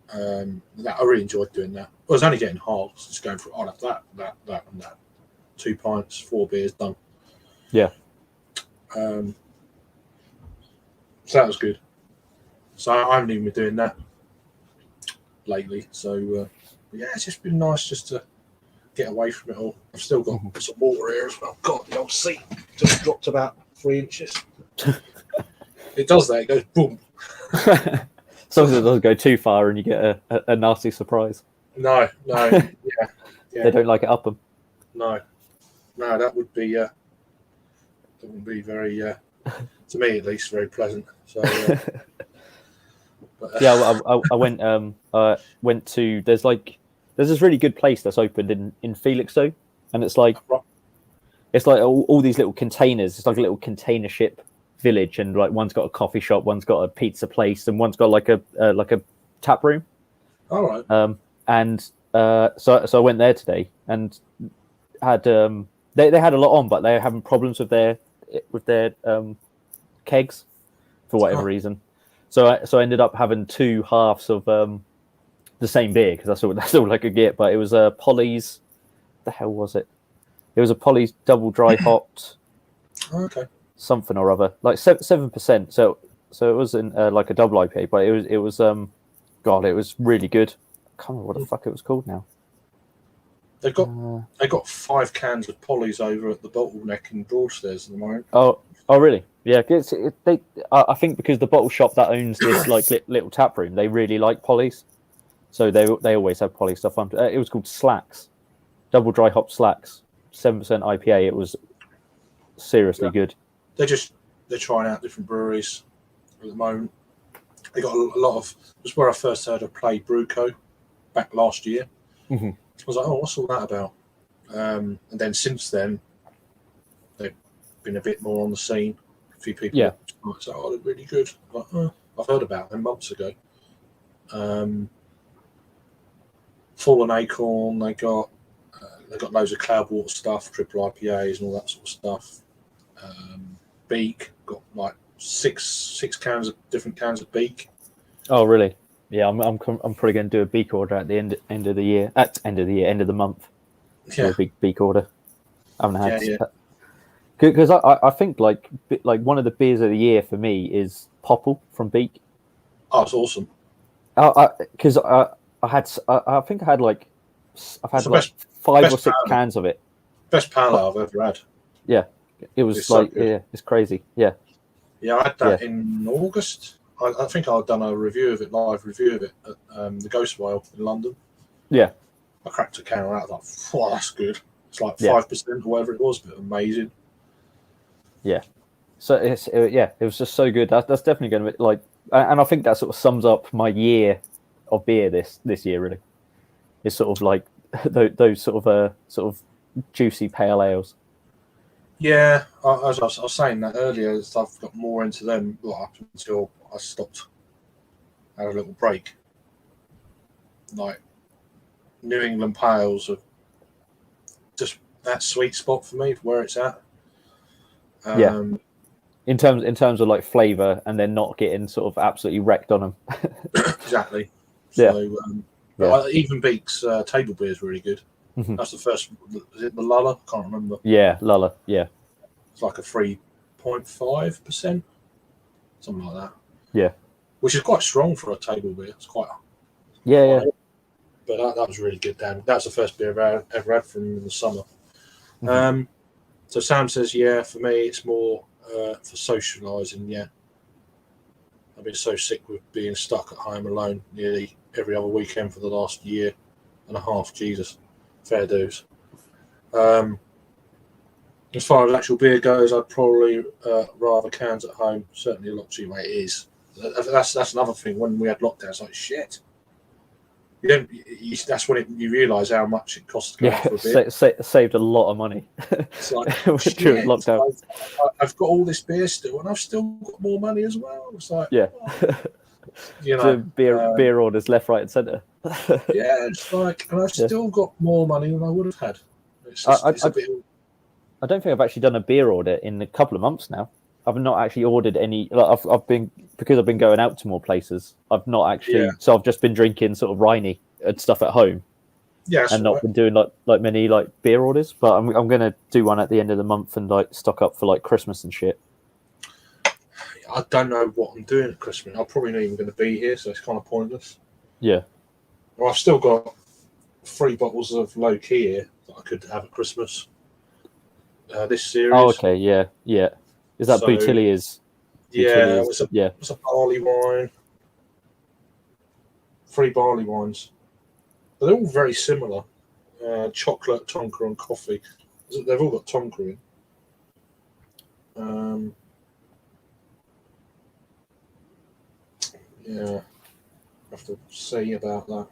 A: That I really enjoyed doing that. I was only getting halves, just going for I'll have that, and that. 2 pints, 4 beers, done.
B: Yeah.
A: So that was good. So I haven't even been doing that lately. So yeah, it's just been nice just to get away from it all. I've still got some water here as well. God, the old seat just dropped about 3 inches. It does that. It goes boom.
B: As long as it doesn't go too far and you get a nasty surprise.
A: No. Yeah.
B: They don't like it up them.
A: No, that would be very, to me at least, very pleasant. So,
B: yeah, I went to there's this really good place that's opened in Felixstowe, and it's like all these little containers. It's like a little container ship village, and like one's got a coffee shop, one's got a pizza place, and one's got like a tap room.
A: All right.
B: So I went there today and had they had a lot on, but they're having problems with their kegs for whatever reason. So I ended up having 2 halves of the same beer because that's all I could get. But it was a Polly's. The hell was it? It was a Polly's double dry hopped.
A: Okay.
B: Something or other, like 7%. So it wasn't like a double IPA, but it was God, it was really good. I can't remember what the fuck it was called now.
A: They got 5 cans of Polly's over at the Bottleneck in Broadstairs at the moment.
B: Oh, really? Yeah. I think because the bottle shop that owns this like little tap room, they really like Polly's, so they always have Polly stuff on. It was called Slacks, double dry hop Slacks, 7% IPA. It was seriously good.
A: They're trying out different breweries at the moment. They got a lot of. It was where I first heard of Play Bruco back last year.
B: Mm-hmm.
A: I was like, oh, what's all that about? And then since then, they've been a bit more on the scene. A few people say, oh, they're really good. I'm like, oh, I've heard about them months ago. Fallen Acorn, they got loads of Cloudwater stuff, triple IPAs and all that sort of stuff. Beak got like six different cans of Beak.
B: Oh, really? Yeah, I'm probably going to do a Beak order at the end of the year. End of the month.
A: Yeah,
B: a big Beak order. I haven't had.
A: Yeah.
B: Because I think like one of the beers of the year for me is Popple from Beak.
A: Oh, it's awesome.
B: Because I've had like 5 or 6 cans of it.
A: Best pale I've ever had.
B: Yeah, it was it's crazy. Yeah.
A: Yeah, I had that in August. I think I'd done a live review of it at the Ghost Whale in London.
B: Yeah.
A: I cracked a can out. I was like, wow, that's good. It's like 5% or whatever it was, but amazing.
B: Yeah. So it was just so good. That's definitely going to be like, and I think that sort of sums up my year of beer this year. Really, it's sort of like those sort of juicy pale ales.
A: Yeah, as I was saying that earlier, I've got more into them up until I stopped. Had a little break. Like New England pales are just that sweet spot for me, where it's at.
B: In terms of like flavour, and then not getting sort of absolutely wrecked on them.
A: Exactly.
B: So,
A: even Beak's table beer is really good.
B: Mm-hmm.
A: That's the first. Is it the Lulla? I can't remember.
B: Yeah, Lulla. Yeah.
A: It's like a 3.5%, something like that.
B: Yeah. Which
A: is quite strong for a table beer. It's quite.
B: Yeah.
A: But that was really good, Dan. That's the first beer I've ever had from in the summer. Mm-hmm. So Sam says, yeah, for me, it's more for socialising, yeah. I've been so sick with being stuck at home alone nearly every other weekend for the last year and a half. Jesus, fair dues. As far as actual beer goes, I'd probably rather cans at home. Certainly a lot cheaper. It is. That's another thing. When we had lockdowns, it's like shit. That's when you realise how much it costs to go out for a beer.
B: Saved a lot of money.
A: It's like,
B: during lockdown.
A: I've got all this beer still, and I've still got more money as well. It's like,
B: beer orders left, right, and centre.
A: It's like, and I've still got more money than I would have had. It's a bit.
B: I don't think I've actually done a beer order in a couple of months now. I've not actually ordered any. Like I've been going out to more places. I've not actually. So I've just been drinking sort of Rhiney and stuff at home.
A: Yeah,
B: and not been doing like many like beer orders. But I'm gonna do one at the end of the month and like stock up for like Christmas and shit.
A: I don't know what I'm doing at Christmas. I'm probably not even going to be here, so it's kind of pointless.
B: Yeah.
A: Well, I've still got 3 bottles of low key here that I could have at Christmas. This series.
B: Oh, okay, yeah. Is that Boutiliers?
A: Yeah, it's a barley wine. 3 barley wines. But they're all very similar. Chocolate, tonka, and coffee. They've all got tonka in. I have to see about that.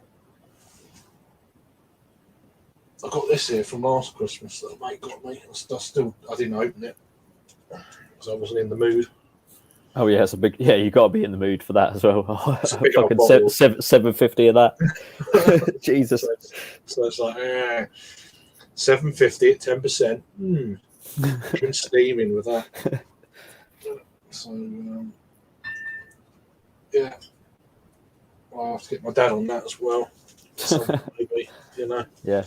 A: I got this here from last Christmas that a mate got me. I didn't open it because I wasn't in the mood.
B: Oh yeah, it's a big. Yeah, you got to be in the mood for that as well.
A: It's a big
B: fucking $7.50 of that. Jesus.
A: So it's like $7.50 at 10%. Been steaming with that. So I'll have to get my dad on that as well. Maybe,
B: Yeah.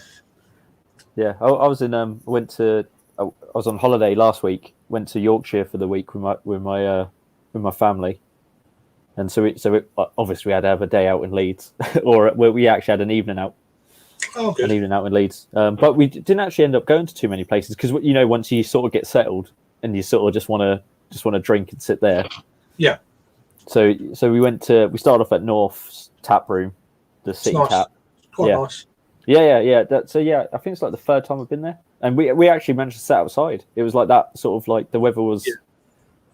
B: I was on holiday last week. Went to Yorkshire for the week with my family, and so obviously we had to have a day out in Leeds, or we actually had an evening out.
A: Oh, good.
B: An evening out in Leeds, but we didn't actually end up going to too many places because once you sort of get settled and you sort of just want to drink and sit there.
A: Yeah.
B: So we started off at North's tap room, the City Tap.
A: Quite nice.
B: Yeah. I think it's like the 3rd time I've been there, and we actually managed to sit outside. It was like that sort of like the weather was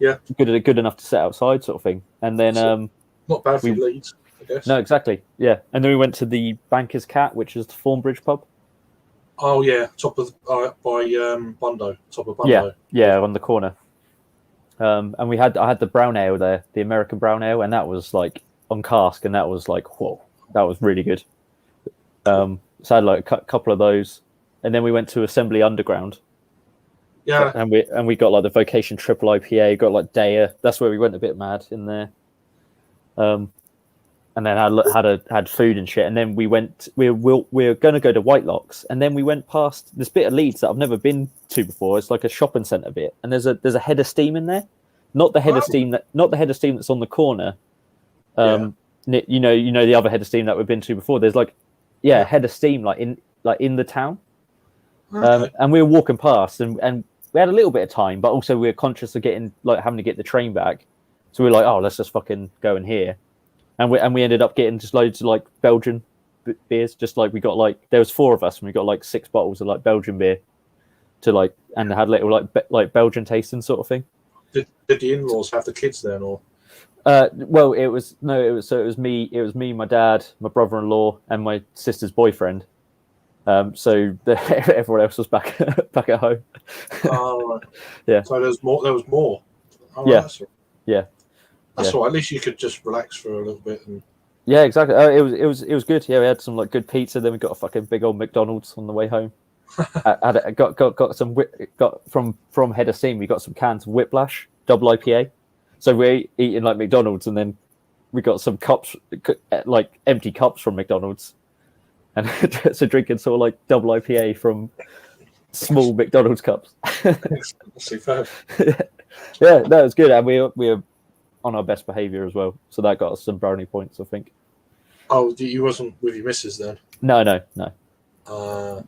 B: good enough to sit outside sort of thing. And then
A: Not bad for Leeds, I guess.
B: No, exactly. Yeah, and then we went to the Banker's Cat, which is the Thornbridge pub.
A: Oh yeah, top of by Bundo, top of Bundo.
B: Yeah, on the corner. And I had the brown ale there, the American brown ale, and that was like on cask, and that was like, whoa, that was really good. So I had like a couple of those, and then we went to Assembly Underground.
A: Yeah,
B: and we got like the Vocation Triple IPA, got like Daya. That's where we went a bit mad in there. And then had food and shit, and then we were going to go to Whitelocks, and then we went past this bit of Leeds that I've never been to before. It's like a shopping centre bit, and there's a head of steam in there, not the head of steam that's on the corner. You know the other head of steam that we've been to before. There's like head of steam like in the town, and we were walking past, and we had a little bit of time, but also we were conscious of having to get the train back, so we were like, oh, let's just fucking go in here. And we ended up getting just loads of like Belgian beers. Just like we got like there was 4 of us, and we got like 6 bottles of like Belgian beer to like, and had little like Belgian tasting sort of thing.
A: Did the in-laws have the kids then, or?
B: Well, it was me, my dad, my brother-in-law, and my sister's boyfriend. So everyone else was back at home.
A: Oh, right.
B: Yeah.
A: So there was more. Oh,
B: yeah.
A: That's right.
B: Yeah.
A: That's all right. At least you could just relax for a little bit. And...
B: Yeah, exactly. It was good. Yeah, we had some like good pizza. Then we got a fucking big old McDonald's on the way home. Got from Head of Steam. We got some cans of Whiplash double IPA. So we're eating like McDonald's, and then we got some cups, like empty cups from McDonald's, and so drinking sort of like double IPA from small McDonald's cups.
A: Superb.
B: Yeah, that was good, and we were on our best behaviour as well, so that got us some brownie points, I think.
A: Oh, you wasn't with your missus then?
B: No.
A: No.
B: I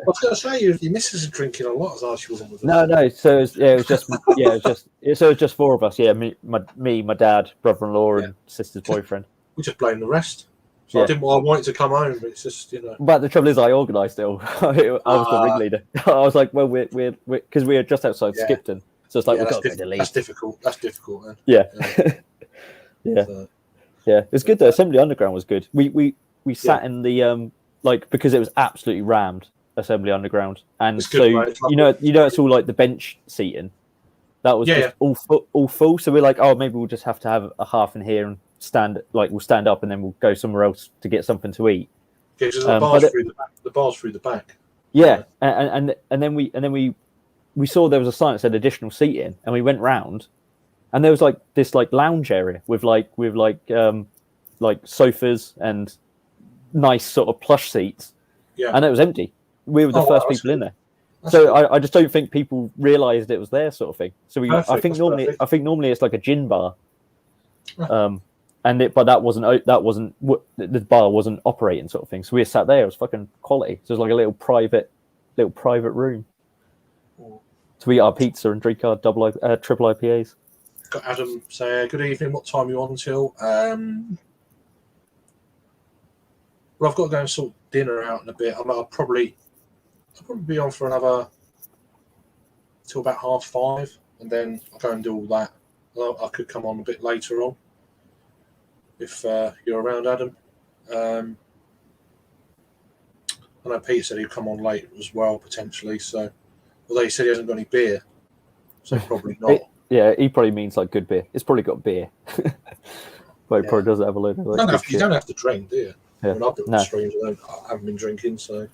A: was going to say your missus is drinking a lot, as she wasn't with us.
B: No. So it was just 4 of us. Yeah, me, my dad, brother-in-law, and sister's boyfriend.
A: We just blame the rest. So I wanted to come home, but it's just
B: But the trouble is, I organised it all. I was the ringleader. I was like, well, we're because we were just outside Skipton, so it's like we've got to go to Leeds.
A: That's difficult, man.
B: Yeah. Yeah. It's good though. Assembly Underground was good. We sat in the because it was absolutely rammed. Assembly Underground, and
A: it's good,
B: it's all like the bench seating. That was just all full. So we're like, oh, maybe we'll just have to have a half in here and we'll stand up and then we'll go somewhere else to get something to eat.
A: Yeah, the bar's through the back.
B: Yeah, and then we saw there was a sign that said additional seating, and we went round, and there was like this like lounge area with sofas and nice sort of plush seats.
A: Yeah,
B: and it was empty. We were the first people in there. So I just don't think people realised it was there, sort of thing. So I think normally it's like a gin bar, but that wasn't the bar wasn't operating, sort of thing. So we sat there. It was fucking quality. So it was like a little private room. So we ate our pizza and drink our triple IPAs.
A: Got Adam say good evening. What time are you on till? Well, I've got to go and sort dinner out in a bit. I'll probably be on for another till about 5:30, and then I'll go and do all that. I could come on a bit later on if you're around, Adam. I know Peter said he'd come on late as well, potentially. So, although he said he hasn't got any beer, so probably not.
B: He probably means like good beer. It's probably got beer, but it probably doesn't have a load of like.
A: You don't have to drink, do you?
B: Yeah.
A: When I've been on streams, I haven't been drinking, so.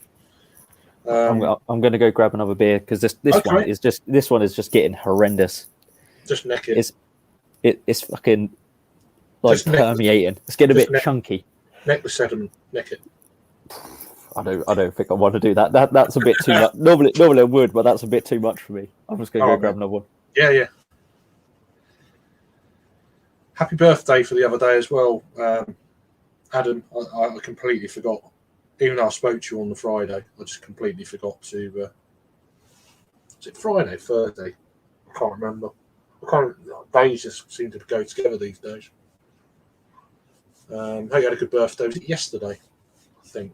B: I'm going to go grab another beer because this one is just getting horrendous.
A: Just neck it.
B: It's fucking like permeating. It's getting a bit chunky.
A: Neck the sediment. Neck it.
B: I don't think I want to do that. That's a bit too much. Normally I would, but that's a bit too much for me. I'm just going to go grab another one.
A: Yeah. Happy birthday for the other day as well, Adam. I completely forgot. Even though I spoke to you on the Friday, I just completely forgot to. Is it Friday, Thursday? I can't remember. Days just seem to go together these days. Hope you had a good birthday. Was it yesterday? I think.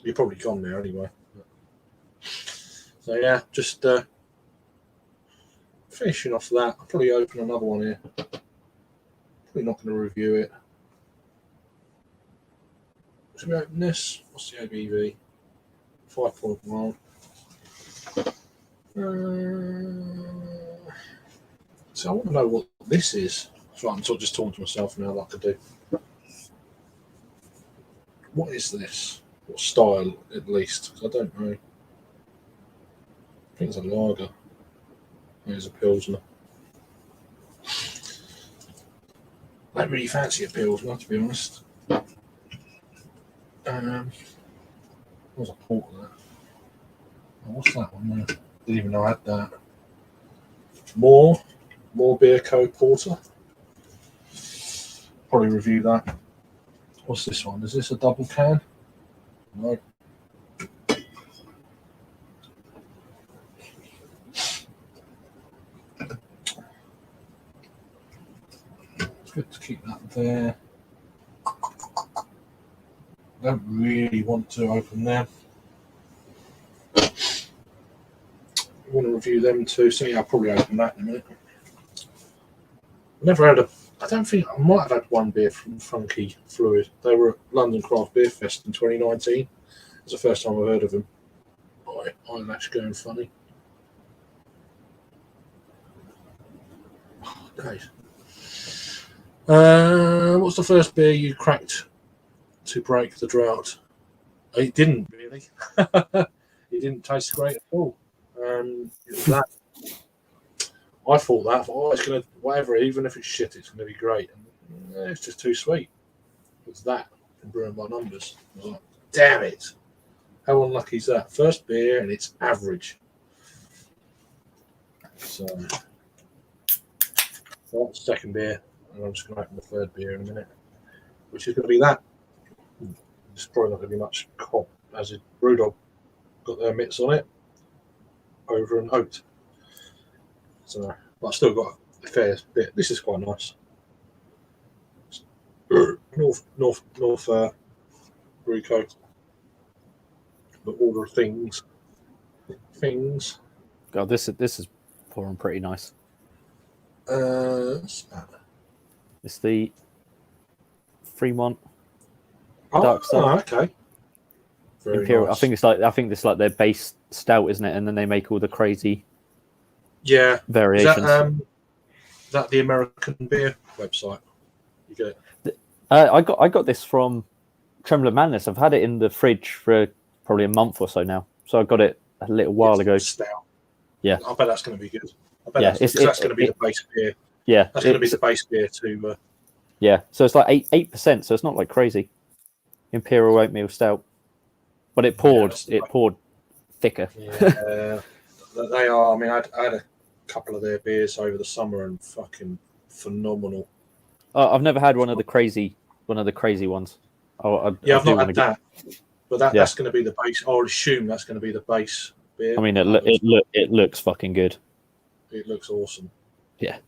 A: You're probably gone now anyway. So yeah, just finishing off that. I'll probably open another one here. probably not going to review it. Should we open this? What's the ABV? 5.1. So I want to know what this is. So I'm just talking to myself now, like I do. What is this? What style, at least? 'Cause I don't know. I think it's a lager. There's a Pilsner. I don't really fancy a Pilsner, to be honest. What's a port there? Oh, what's that one there? Didn't even know I had that. More beer co porter. Probably review that. What's this one? Is this a double can? No. It's good to keep that there. Don't really want to open them. I want to review them too, so yeah, I'll probably open that in a minute. Never had I don't think I might have had one beer from Funky Fluid. They were at London Craft Beer Fest in 2019. It's the first time I've heard of them. I'm actually going funny. Okay. What's the first beer you cracked to break the drought? It didn't really. It didn't taste great at all. It was that. I thought that. It's going to, whatever, even if it's shit, it's going to be great. And it's just too sweet. It's that from Brewing by Numbers. I was like, damn it. How unlucky is that? First beer and it's average. So, that's the second beer. And I'm just going to open the third beer in a minute, which is going to be that. It's probably not going to be much cop as it Brewdog got their mitts on it over an oat. So, but I've still got a fair bit. This is quite nice. North Brew Co. The order of things.
B: God, this is pouring pretty nice.
A: What's that?
B: It's the Fremont Dark Stout.
A: Oh, okay. Very
B: Imperial.
A: nice.
B: I think this is like their base stout, isn't it? And then they make all the crazy variations.
A: Is that the American beer website? You get it?
B: I got this from Trembler Madness. I've had it in the fridge for probably a month or so now. So I got it a little while ago.
A: Stout.
B: Yeah.
A: I bet that's going to be good. I bet that's going to be the base beer.
B: Yeah.
A: That's going to be the base beer too.
B: Yeah. So it's like 8%. So it's not like crazy. Imperial Oatmeal Stout. But it poured thicker.
A: Yeah. They are. I mean, I had a couple of their beers over the summer and fucking phenomenal.
B: I've never had one of the crazy ones.
A: I've not had that. But that's going to be the base. I would assume that's going to be the base beer.
B: I mean, it looks fucking good.
A: It looks awesome.
B: Yeah.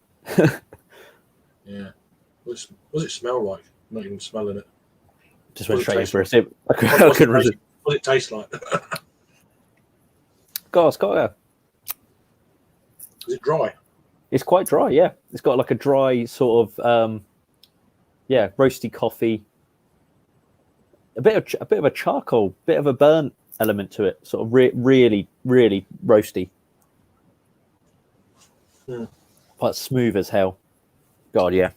A: Yeah. What does it smell like? I'm not even smelling it.
B: Just went straight for a sip.
A: What does it taste like?
B: God, it's got
A: Is it dry?
B: It's quite dry, yeah. It's got like a dry sort of, roasty coffee. A bit of a charcoal, bit of a burnt element to it. Sort of really, really roasty. But smooth as hell. God, yeah.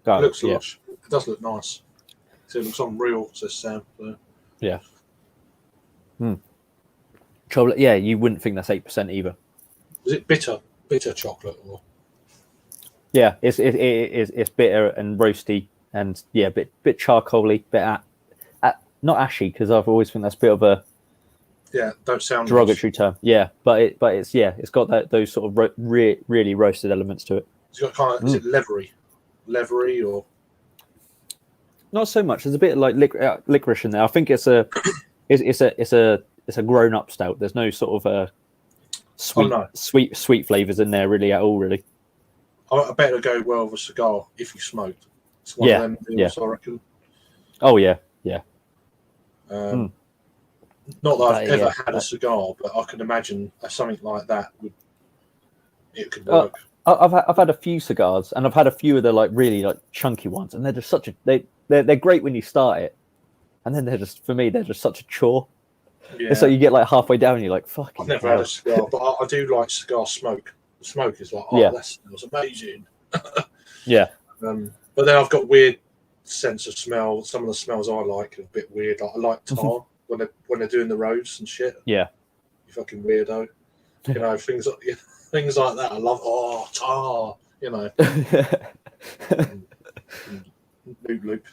B: God,
A: it looks lush. It does look nice. So it looks unreal, says Sam. So.
B: Yeah. Trouble, yeah, you wouldn't think that's 8% either.
A: Is it bitter chocolate or?
B: Yeah, it's bitter and roasty and bit charcoaly, bit not ashy because I've always think that's a bit of a
A: don't sound
B: derogatory term. Yeah, but it's got those sort of really roasted elements to it.
A: It's got kind of is it leathery or?
B: Not so much. There's a bit of like licorice in there. I think it's a grown up stout. There's no sort of sweet flavors in there really at all. Really,
A: I bet it'll go well with a cigar if you smoked. It's one of them deals, I reckon.
B: Oh yeah.
A: Not that I've ever had a cigar, but I can imagine something like that could work.
B: I've had a few cigars, and I've had a few of the like really like chunky ones, and they're just such a they're great when you start it, and then they're just such a chore.
A: Yeah.
B: And so you get like halfway down, and you're like, "Fucking."
A: I've never had a cigar, but I do like cigar smoke. The smoke is like, that smells amazing.
B: Yeah.
A: But then I've got weird sense of smell. Some of the smells I like are a bit weird. Like, I like tar when they're doing the roads and shit.
B: Yeah.
A: You fucking weirdo. You know, things like that. I love. Oh, tar. You know. Loop.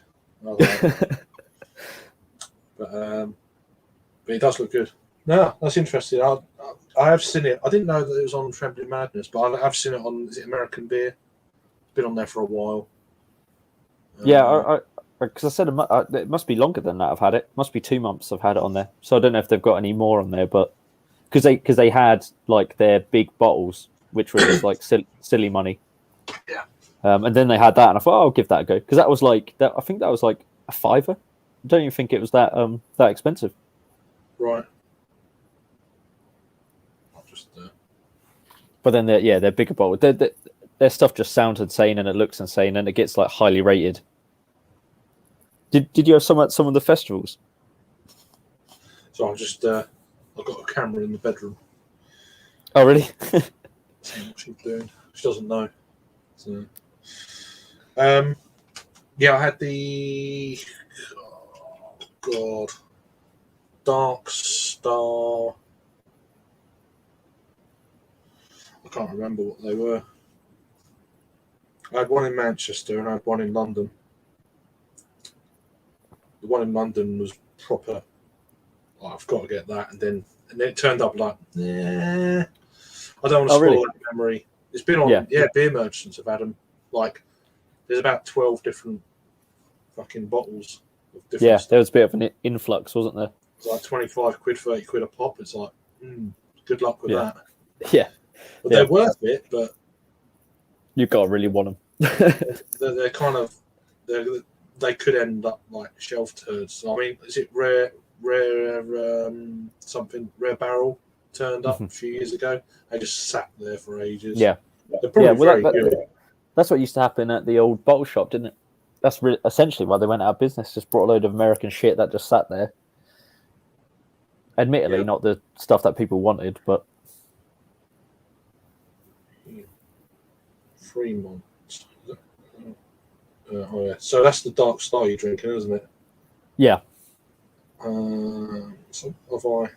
A: I like it. But it does look good. No, that's interesting. I have seen it. I didn't know that it was on Trembling Madness, but I have seen it on. Is it American Beer? It's been on there for a while.
B: Yeah, because I said it must be longer than that. I've had it. Must be 2 months. I've had it on there. So I don't know if they've got any more on there, but because they had like their big bottles, which was like silly money.
A: Yeah.
B: And then they had that, and I thought, I'll give that a go, because that was like that. I think that was like a £5. I don't even think it was that expensive.
A: Right. I'll just.
B: But then they're bigger bottles. Their stuff just sounds insane, and it looks insane, and it gets like highly rated. Did you have some at some of the festivals?
A: So I'm just. I've got a camera in the bedroom.
B: Oh, really?
A: Seeing what she's doing. She doesn't know. So, yeah, I had the. Oh, God. Dark Star. I can't remember what they were. I had one in Manchester and I had one in London. The one in London was proper. Oh, I've got to get that, and then it turned up like, nah. I don't want to spoil that memory. It's been on, beer merchants have had them. Like, there's about 12 different fucking bottles of different stuff.
B: There was a bit of an influx, wasn't there?
A: It's like 25 quid, 30 quid a pop. It's like, good luck with that.
B: Yeah.
A: But they're worth it, but
B: you've got to really want them.
A: they're kind of, they could end up like shelf turds. I mean, is it rare barrel turned up a few years ago? They just sat there for ages.
B: Yeah.
A: They're probably very good.
B: That's what used to happen at the old bottle shop, didn't it? That's essentially why they went out of business. Just brought a load of American shit that just sat there. Admittedly, not the stuff that people wanted, but
A: Fremont. So that's the Dark Star you're drinking, isn't it?
B: Yeah.
A: So have I.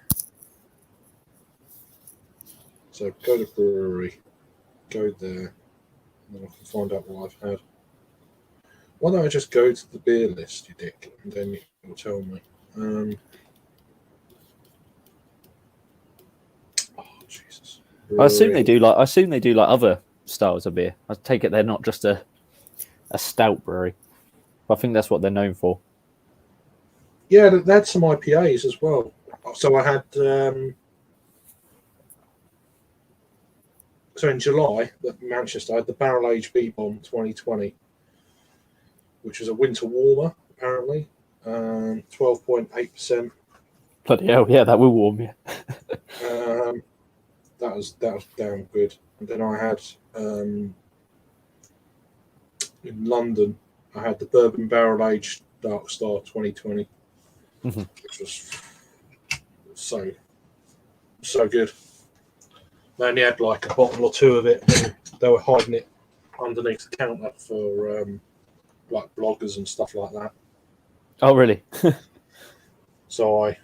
A: So go to brewery, go there, and then I can find out what I've had. Why don't I just go to the beer list, you dick, and then you'll tell me. Oh Jesus! Brewery.
B: I assume they do like other styles of beer. I take it they're not just a stout brewery. But I think that's what they're known for.
A: Yeah, they had some IPAs as well. So I had. So in July, at Manchester, I had the Barrel Age B-Bomb 2020, which was a winter warmer, apparently. 12.8%.
B: Bloody hell, yeah, that will warm you.
A: That was damn good. And then I had in London, I had the Bourbon Barrel Aged Dark Star 2020, which was so good. They only had like a bottle or two of it. They were hiding it underneath the counter for like bloggers and stuff like that.
B: Oh, really?
A: So I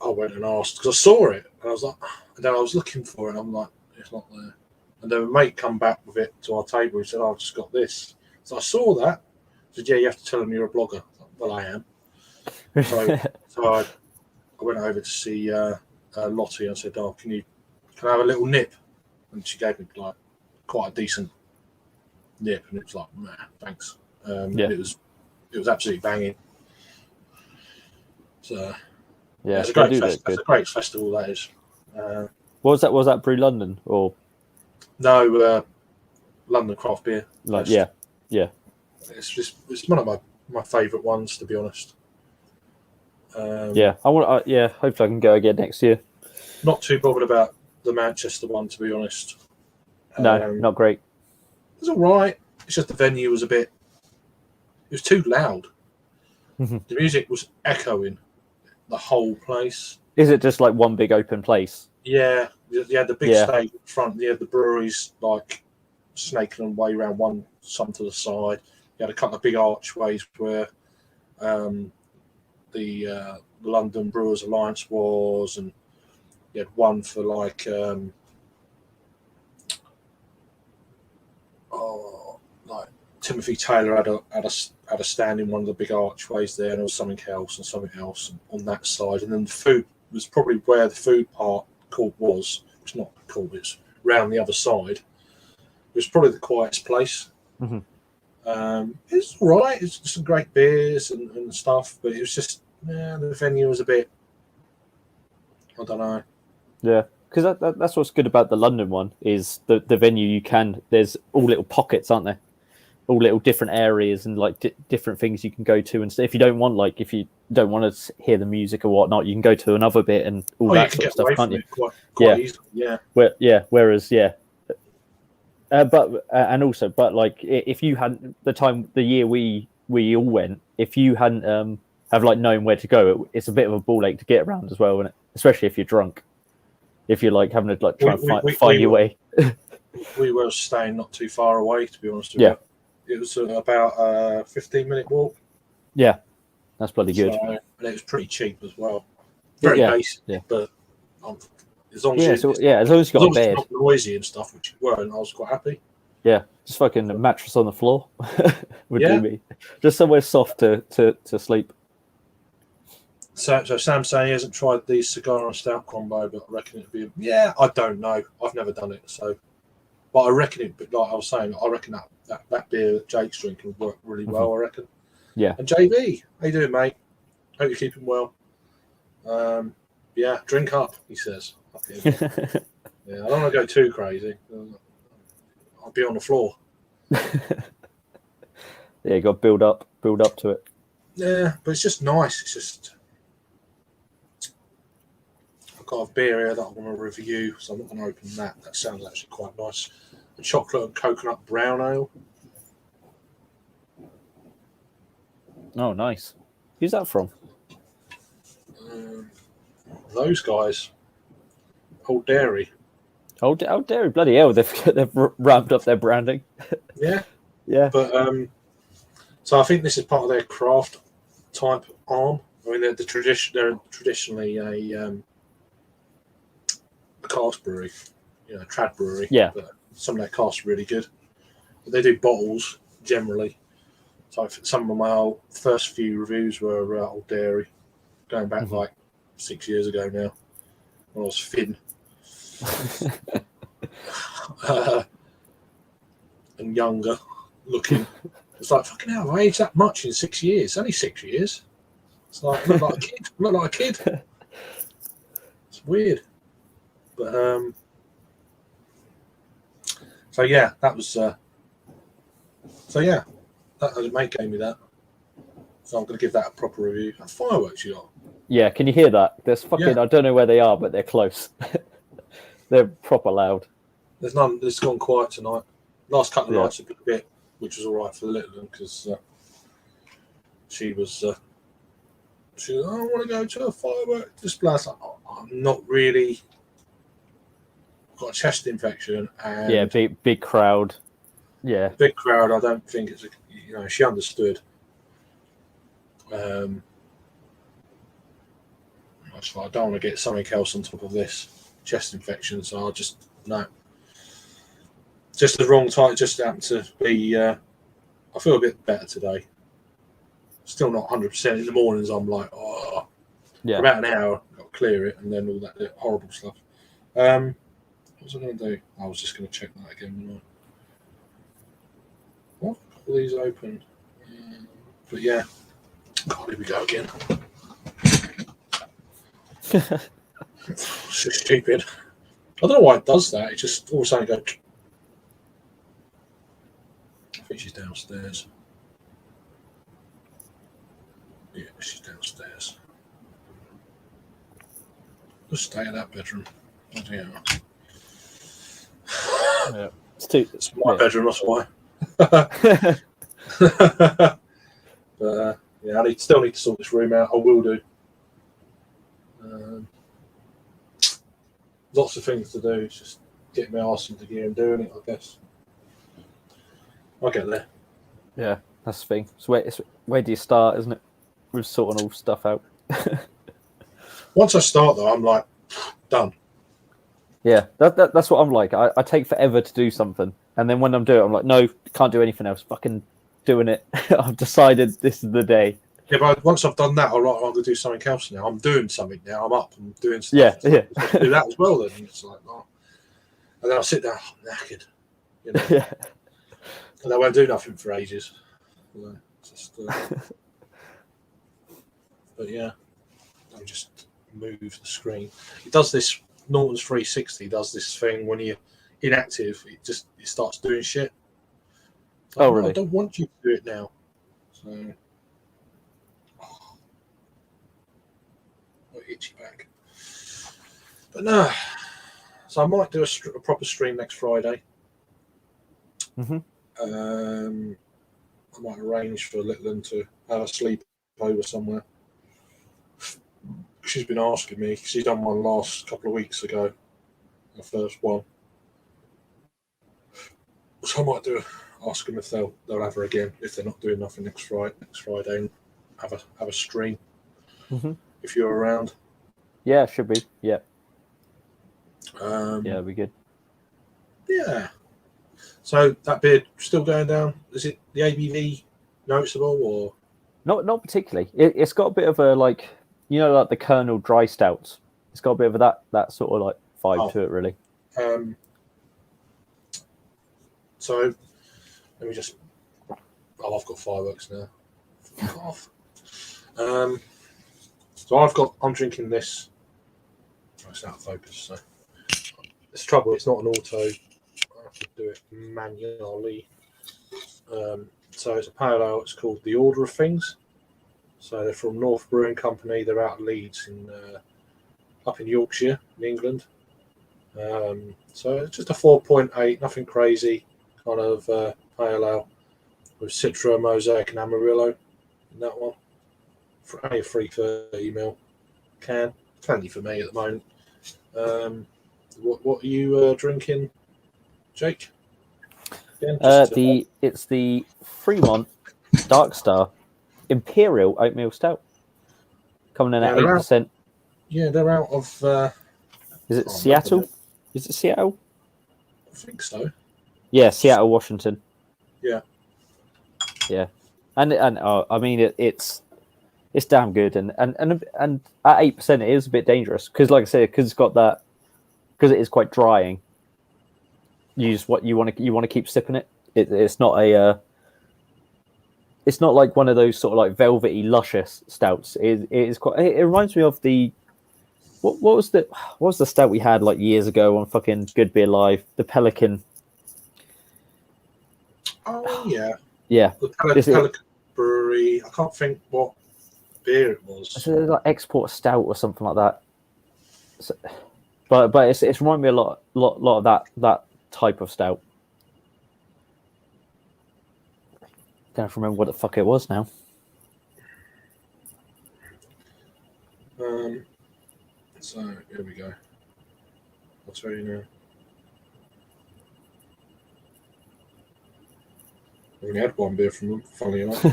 A: went and asked because I saw it and I was like, and then I was looking for it and I'm like, it's not there. And then a mate come back with it to our table. He said, I've just got this. So I saw that. He said, yeah, you have to tell them you're a blogger. I thought, well, I am. So I went over to see Lottie and said, oh, can I have a little nip? And she gave me like quite a decent nip, and it was like, nah, thanks. It was absolutely banging. So
B: yeah,
A: it's a great festival. That is.
B: Was that Brew London or
A: no? London Craft Beer.
B: Like,
A: Fest.
B: yeah.
A: It's one of my favourite ones, to be honest.
B: I want. Hopefully I can go again next year.
A: Not too bothered about the Manchester one, to be honest.
B: No, not great.
A: It was all right. It's just the venue was it was too loud. The music was echoing the whole place.
B: Is it just like one big open place?
A: Yeah, you had the big stage in front. You had the breweries like snaking their way around some to the side. You had a couple of big archways where the London Brewers Alliance was, and you had one for like Timothy Taylor had a stand in one of the big archways there, and there was something else on that side, and then the food was probably where the food part court was. It's not court; it's round the other side. It was probably the quietest place. It's all right. It's some great beers and stuff, but it was just the venue was a bit. I don't know.
B: Yeah, because that's what's good about the London one is the venue. There's all little pockets, aren't there? All little different areas and like different things you can go to, and if you don't want to hear the music or whatnot, you can go to another bit and all that sort of stuff, can't you?
A: Quite easily, yeah.
B: Whereas but like if you hadn't the year we all went, if you hadn't have like known where to go, it's a bit of a ball ache to get around as well, isn't it? Especially if you're drunk, if you're like having to like try and find your way.
A: We were staying not too far away, to be honest with you. It was about a 15-minute walk.
B: Yeah, that's bloody good.
A: And it was pretty cheap as well. Very basic, but as long as you got a bed, not noisy and stuff, which you weren't, I was quite happy.
B: Yeah, just fucking a mattress on the floor would do me. Just somewhere soft to sleep.
A: So Sam's saying he hasn't tried the cigar and stout combo, but I reckon it'd be. Yeah, I don't know. I've never done it, so. But I reckon it. But like I was saying, I reckon that beer that Jake's drinking would work really well. I reckon.
B: Yeah.
A: And JB, how you doing, mate? Hope you're keeping well. Yeah, drink up, he says. Yeah, I don't want to go too crazy. I'll be on the floor.
B: Yeah, you got to build up to it.
A: Yeah, but it's just nice. It's just. I've got a beer here that I want to review, so I'm not going to open that. That sounds actually quite nice. A chocolate and coconut brown ale.
B: Oh, nice. Who's that from?
A: Those guys. Old Dairy.
B: Old Dairy, bloody hell! They've ramped up their branding.
A: Yeah.
B: Yeah.
A: But so I think this is part of their craft type arm. I mean, they're traditionally a cask brewery, a trad brewery.
B: Yeah.
A: But some of their casks are really good. But they do bottles generally. So some of my first few reviews were Old Dairy, going back like 6 years ago now, when I was thin. And younger looking. It's like, fucking hell, I aged that much in 6 years. It's only 6 years. It's like, I'm not like a kid. It's weird. But, so yeah, that was, that mate gave me that. So I'm going to give that a proper review. That fireworks you got.
B: Yeah, can you hear that? There's fucking, I don't know where they are, but they're close. They're proper loud.
A: There's none. It's gone quiet tonight. Last couple of nights a bit, which was all right for the little one because she was. I want to go to a firework display. Like, I'm not really. I've got a chest infection and
B: big crowd. Yeah,
A: big crowd. I don't think it's she understood. I don't want to get something else on top of this chest infection, so I'll just no. Just the wrong time. It just happened to be. I feel a bit better today. Still not 100%. In the mornings, I'm like, for about an hour, I've got to clear it, and then all that horrible stuff. What was I going to do? I was just going to check that again. What? All these open. But yeah. God, here we go again. It's just stupid. I don't know why it does that. It just all of a sudden goes. I think she's downstairs. Yeah, she's downstairs. Just stay in that bedroom.
B: Yeah.
A: It's my bedroom, that's why. But yeah, still need to sort this room out. I will do. Lots of things to do. It's just getting my arse into gear and doing it, I guess. I'll get there.
B: Yeah, that's the thing. Where do you start, isn't it? With sorting all stuff out.
A: Once I start, though, I'm like, done.
B: Yeah, that's what I'm like. I take forever to do something. And then when I'm doing it, I'm like, no, can't do anything else. Fucking doing it. I've decided this is the day.
A: Yeah, but once I've done that, I'm going to do something else now. I'm doing something now. I'm up. I'm doing stuff.
B: Yeah.
A: Do that as well, then. It's like, oh. And then I'll sit down, I'm knackered. You know?
B: Yeah.
A: And I won't do nothing for ages. Just, but yeah, I'll just move the screen. It does this. Norton's 360 does this thing when you're inactive. It starts doing shit. Like,
B: oh, really?
A: I don't want you to do it now. So, itchy back. But no. So I might do a proper stream next Friday.
B: Mm-hmm.
A: I might arrange for Litland to have a sleep over somewhere. She's been asking me. She's done one last couple of weeks ago. The first one. So I might ask them if they'll have her again if they're not doing nothing next Friday and have a stream.
B: Mm-hmm.
A: If you're around.
B: Yeah, should be. Yeah.
A: Yeah,
B: it'll be good.
A: Yeah. So that beer still going down? Is it the ABV noticeable or?
B: Not particularly. It's got a bit of a like the Colonel dry stouts. It's got a bit of that sort of like vibe to it, really.
A: So let me just. Oh, I've got fireworks now. Fuck off. So I'm drinking this. Oh, it's out of focus. So it's trouble. It's not an auto. I have to do it manually. So it's a pale ale. It's called The Order of Things. So they're from North Brewing Company. They're out of Leeds up in Yorkshire, in England. So it's just a 4.8, nothing crazy, kind of pale ale with Citra, Mosaic, and Amarillo in that one. For only a 330ml can, plenty for me at the moment. What are you drinking, Jake? Again,
B: it's the Fremont Dark Star Imperial Oatmeal Stout, coming in at 8%.
A: Yeah, they're out of.
B: Is it Seattle? Is it Seattle?
A: I think so.
B: Yeah, Seattle, Washington.
A: Yeah.
B: Yeah, and I mean it's damn good, and at 8% it is a bit dangerous because, like I said, because it is quite drying. You want to keep sipping it. It's not it's not like one of those sort of like velvety, luscious stouts. It reminds me of the what was the stout we had like years ago on fucking Good Beer Live, the Pelican.
A: Oh yeah.
B: Yeah.
A: The Pelican Brewery. I can't think what beer it was.
B: It's like export stout or something like that. So, but it's reminded me a lot of that type of stout. Don't remember what the fuck it was now.
A: So here we go. I'll tell you now. I only had one beer from them, funny enough.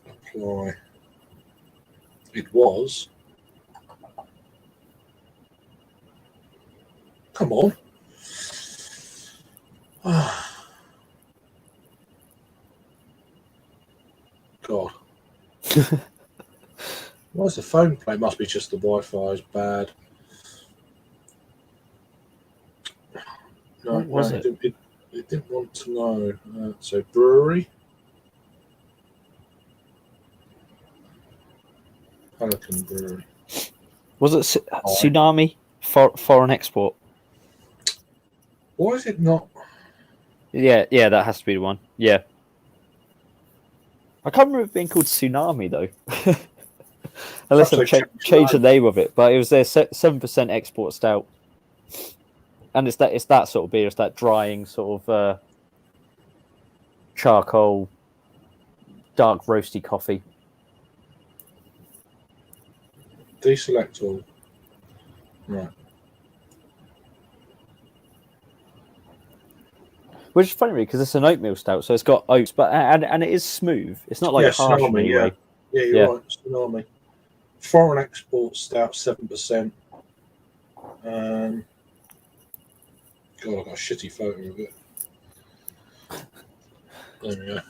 A: Apply. It was. Come on. God. Why's the phone play? Must be just the Wi-Fi is bad. No,
B: what was it?
A: It didn't want to know. So brewery. Pelican Brewery.
B: Was it Tsunami foreign export?
A: Why is it not?
B: Yeah, that has to be the one. Yeah. I can't remember it being called Tsunami though. Unless I've changed the name of it, but it was their 7% export stout. And it's that sort of beer. It's that drying sort of charcoal, dark roasty coffee.
A: Deselect all. Right.
B: Which is funny because it's an oatmeal stout, so it's got oats, but and it is smooth. It's not like harsh in any way.
A: Yeah, you're right. Tsunami. Foreign export stout 7%. God, I've got a shitty photo of it. There we go.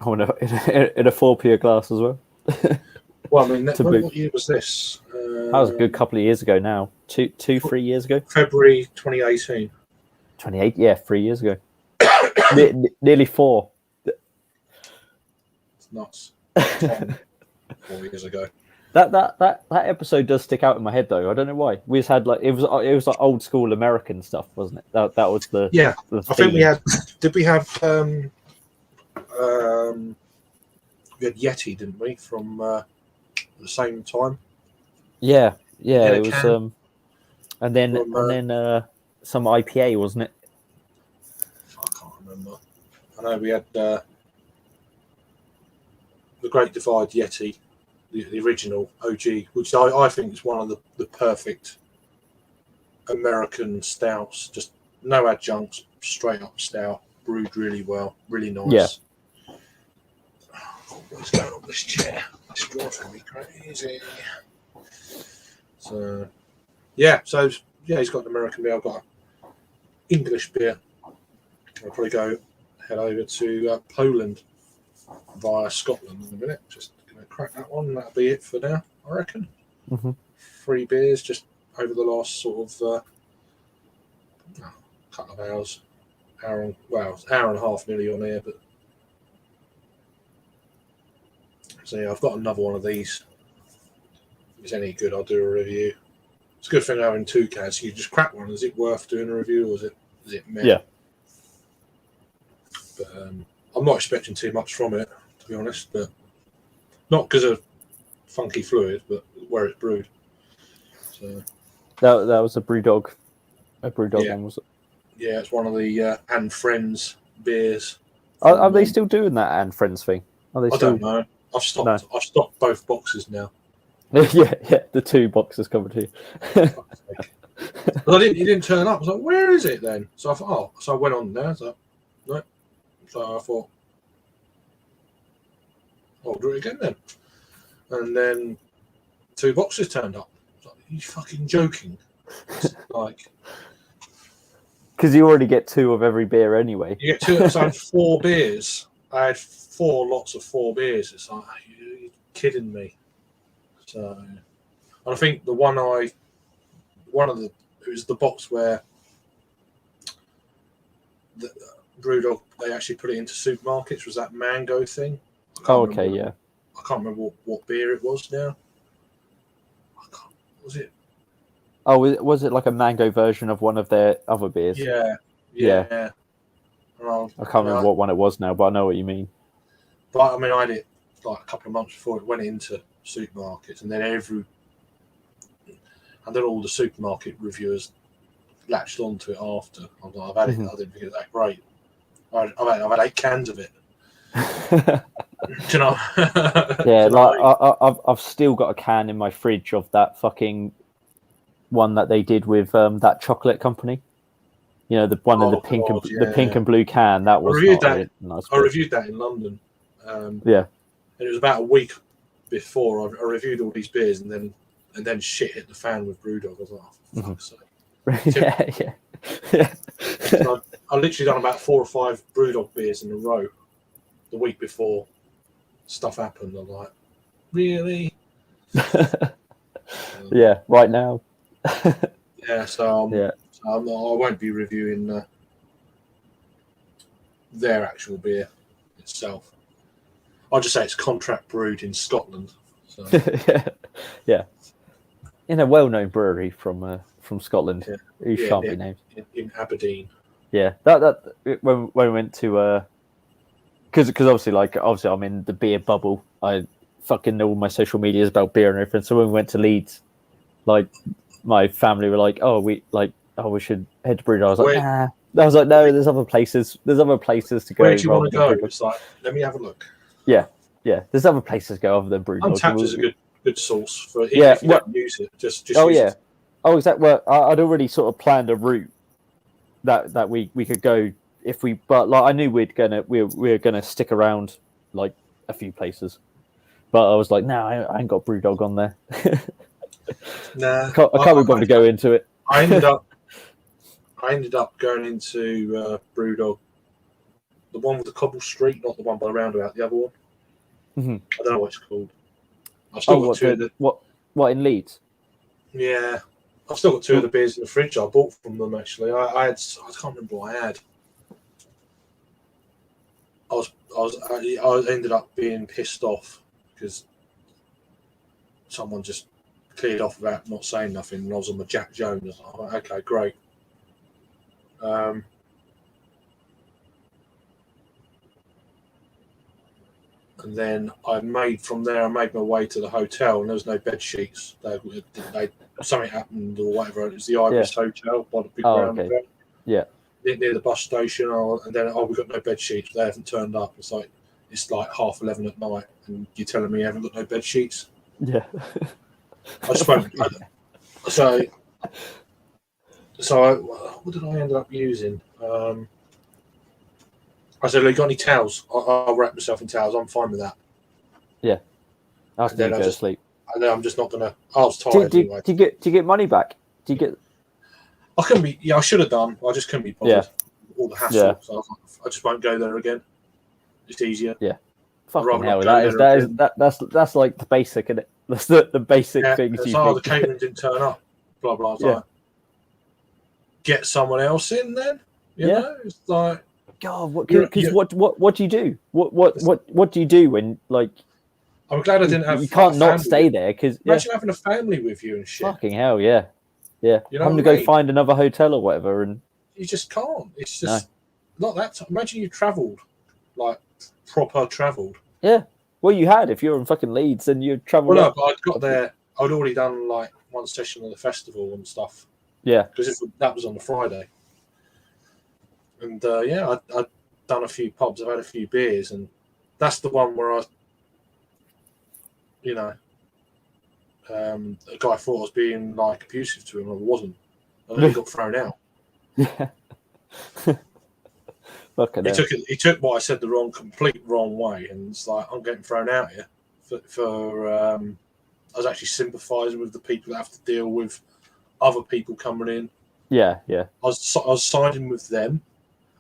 B: Oh no, in a 4p glass as well.
A: Well, I mean, what year was this?
B: That was a good couple of years ago now. 3 years ago?
A: February 2018.
B: 28, yeah, 3 years ago. Nearly 4.
A: It's nuts. 10, 4 years ago.
B: That episode does stick out in my head though. I don't know why. We just had like it was like old school American stuff, wasn't it? That was the the
A: I think we had. Did we have? We had Yeti, didn't we? From the same time.
B: Yeah,
A: In
B: it was
A: can.
B: and then some IPA, wasn't it?
A: I can't remember. I know we had the Great Divide Yeti, the original OG, which I think is one of the perfect American stouts. Just no adjuncts, straight up stout, brewed really well, really nice.
B: Yeah.
A: Oh, what's going on with this chair? It's driving me crazy. So yeah, he's got an American beer. I've got an English beer. I'll probably head over to Poland via Scotland in a minute. Just going to crack that one. That'll be it for now, I reckon.
B: Mm-hmm.
A: 3 beers just over the last sort of couple of hours. Hour and a half nearly on here. But so yeah, I've got another one of these. If it's any good, I'll do a review. It's a good thing having 2 cans. You just crack one. Is it worth doing a review, or is it meh?
B: Yeah.
A: But I'm not expecting too much from it, to be honest. But not because of funky fluid, but where it's brewed. So
B: that was a BrewDog. A BrewDog one, was it?
A: Yeah, it's one of the and Friends beers.
B: Are they still doing that and Friends thing? Are they still?
A: I don't know. I've stopped.
B: No.
A: I've stopped both boxes now.
B: yeah, the 2 boxes covered here.
A: But he didn't turn up. I was like, where is it then? So I thought, so I went on there. So no. So I thought, I'll do it again then. And then 2 boxes turned up. I was like, are you fucking joking? Like,
B: because you already get 2 of every beer anyway.
A: You get 2. So I had 4 beers. I had 4 lots of 4 beers. It's like, you're kidding me. So, and I think it was the box where the BrewDog, they actually put it into supermarkets, was that mango thing.
B: Oh, okay, yeah.
A: I can't remember what beer it was now. Was it?
B: Oh, was it like a mango version of one of their other beers?
A: Yeah.
B: I can't remember what one it was now, but I know what you mean.
A: But I mean, I had it like a couple of months before it went into supermarkets, and then all the supermarket reviewers latched onto it after. I'm like, I've had it. I didn't think it was that great. I've had 8 cans of it. Do you know?
B: Yeah, like I've still got a can in my fridge of that fucking one that they did with that chocolate company. You know, the one in the pink and blue can. That was nice.
A: I reviewed that in London.
B: Yeah,
A: and it was about a week before I reviewed all these beers, and then shit hit the fan with BrewDog. I was like, oh, for fuck's sake.
B: yeah.
A: So I literally done about 4 or 5 BrewDog beers in a row the week before stuff happened. I'm like, really?
B: Yeah, right now.
A: Yeah, so I won't be reviewing their actual beer itself. I'll just say it's contract brewed in Scotland. So.
B: Yeah. In a well-known brewery from Scotland, who shan't be named.
A: In Aberdeen.
B: Yeah, that when we went to because obviously I'm in the beer bubble. I fucking know all my social media is about beer and everything. So when we went to Leeds, like my family were like, oh, we should head to Brewdog. I was like,
A: Where-
B: nah. I was like, no, there's other places. There's other places to go.
A: Where do you want to go?
B: rather than Brewdog.
A: It's like, let me have a look.
B: Yeah. There's other places to go other than Brewdog.
A: Untapped is a good source for even
B: Yeah,
A: if you don't use it. Just
B: Oh
A: use
B: yeah.
A: it.
B: Oh, exactly. Well, I'd already sort of planned a route that we could go if we, but like I knew we were gonna stick around like a few places, but I was like, no, I ain't got Brewdog on there.
A: Nah,
B: I can't be bothered to go into it.
A: I ended up going into Brewdog, the one with the cobble street, not the one by the roundabout, the other one.
B: Mm-hmm.
A: I don't know what it's called. I've still got two of the.
B: What in Leeds?
A: Yeah, I've still got two of the beers in the fridge I bought from them. Actually, I can't remember what I had. I ended up being pissed off because someone just cleared off without not saying nothing, and I was on my Jack Jones. I was like, okay, great. And then I made my way to the hotel, and there was no bed sheets. Something happened or whatever. It was the Ibis Hotel by the big roundabout.
B: Okay. Yeah.
A: Near the bus station, and then we've got no bed sheets. They haven't turned up. It's like 11:30 at night, and you're telling me you haven't got no bed sheets.
B: Yeah.
A: I spoke. So what did I end up using? I said, "You got any towels? I'll wrap myself in towels. I'm fine with that."
B: Yeah. I was going to go to sleep.
A: And then I'm just not gonna. I was tired anyway.
B: Do you get money back? Do you get?
A: I couldn't be. Yeah, I should have done. I just couldn't be bothered.
B: Yeah.
A: All the hassle.
B: Yeah.
A: So I just won't go there again. It's easier.
B: Yeah. Fucking hell! That's like the basic, isn't it? That's the basic things you think.
A: The catering didn't turn up. Blah blah blah.
B: Yeah.
A: Get someone else in then. You know, it's like.
B: God, what do you do? What do you do when like?
A: I'm glad I didn't have.
B: You can't not stay there because
A: imagine having a family with you and shit.
B: Fucking hell, yeah. You know having to go find another hotel or whatever, and
A: you just can't. It's just not that. Imagine you travelled, like proper travelled.
B: Yeah. Well, you had if you're in fucking Leeds and you travelled.
A: Well, no, but I'd got there. I'd already done like one session of the festival and stuff.
B: Yeah.
A: Because that was on the Friday. And I'd done a few pubs. I've had a few beers, and that's the one where a guy thought I was being like abusive to him, and I wasn't. And then he got thrown out.
B: Yeah.
A: He took what I said the complete wrong way, and it's like I'm getting thrown out here for I was actually sympathising with the people that have to deal with other people coming in.
B: Yeah.
A: I was siding with them,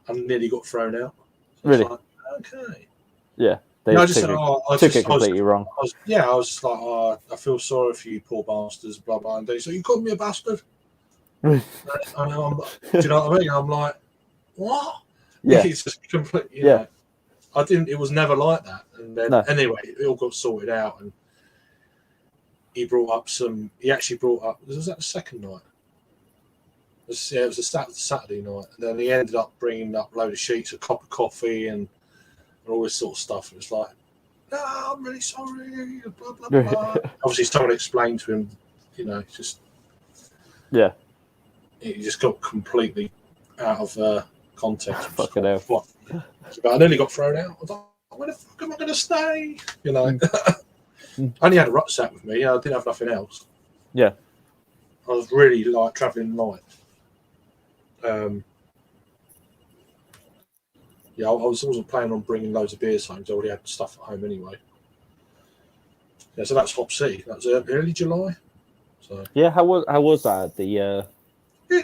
A: and nearly got thrown out. So
B: really?
A: Like, okay.
B: Yeah.
A: I just said, I
B: took it completely wrong.
A: I was like, I feel sorry for you poor bastards, blah blah. And they said, you called me a bastard. Do you know what I mean? I'm like, what?
B: Yeah.
A: It's just complete. You know, I didn't. It was never like that. And then anyway, it all got sorted out, and he brought up some. He actually brought up. Was that the second night? It was a Saturday night, and then he ended up bringing up a load of sheets, a cup of coffee, and all this sort of stuff. It was like, no, I'm really sorry, blah, blah, blah. Obviously, someone explained to him, just...
B: Yeah.
A: He just got completely out of context.
B: Fucking hell.
A: But I nearly got thrown out. I thought, where the fuck am I going to stay? I only had a rucksack with me. I didn't have nothing else.
B: Yeah.
A: I was really, travelling light. I wasn't planning on bringing loads of beers home because I already had stuff at home anyway. Yeah, so that's Hop City. That was early July. So
B: yeah, how was that?
A: It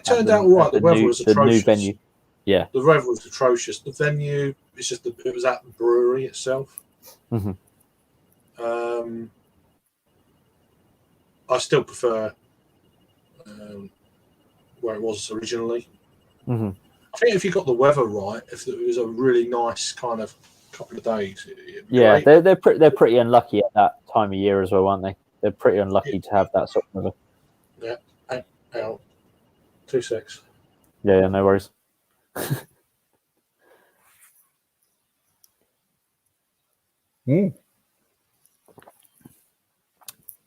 A: turned out all right. The weather was atrocious.
B: The new venue. Yeah,
A: the weather was atrocious. The venue, it's just it was at the brewery itself.
B: Mm-hmm.
A: I still prefer where it was originally.
B: Mm-hmm.
A: I think if you got the weather right, if it was a really nice kind of couple of days,
B: they're pretty unlucky at that time of year as well, aren't they? They're pretty unlucky to have that sort of weather.
A: Yeah, out 2-6.
B: Yeah, no worries.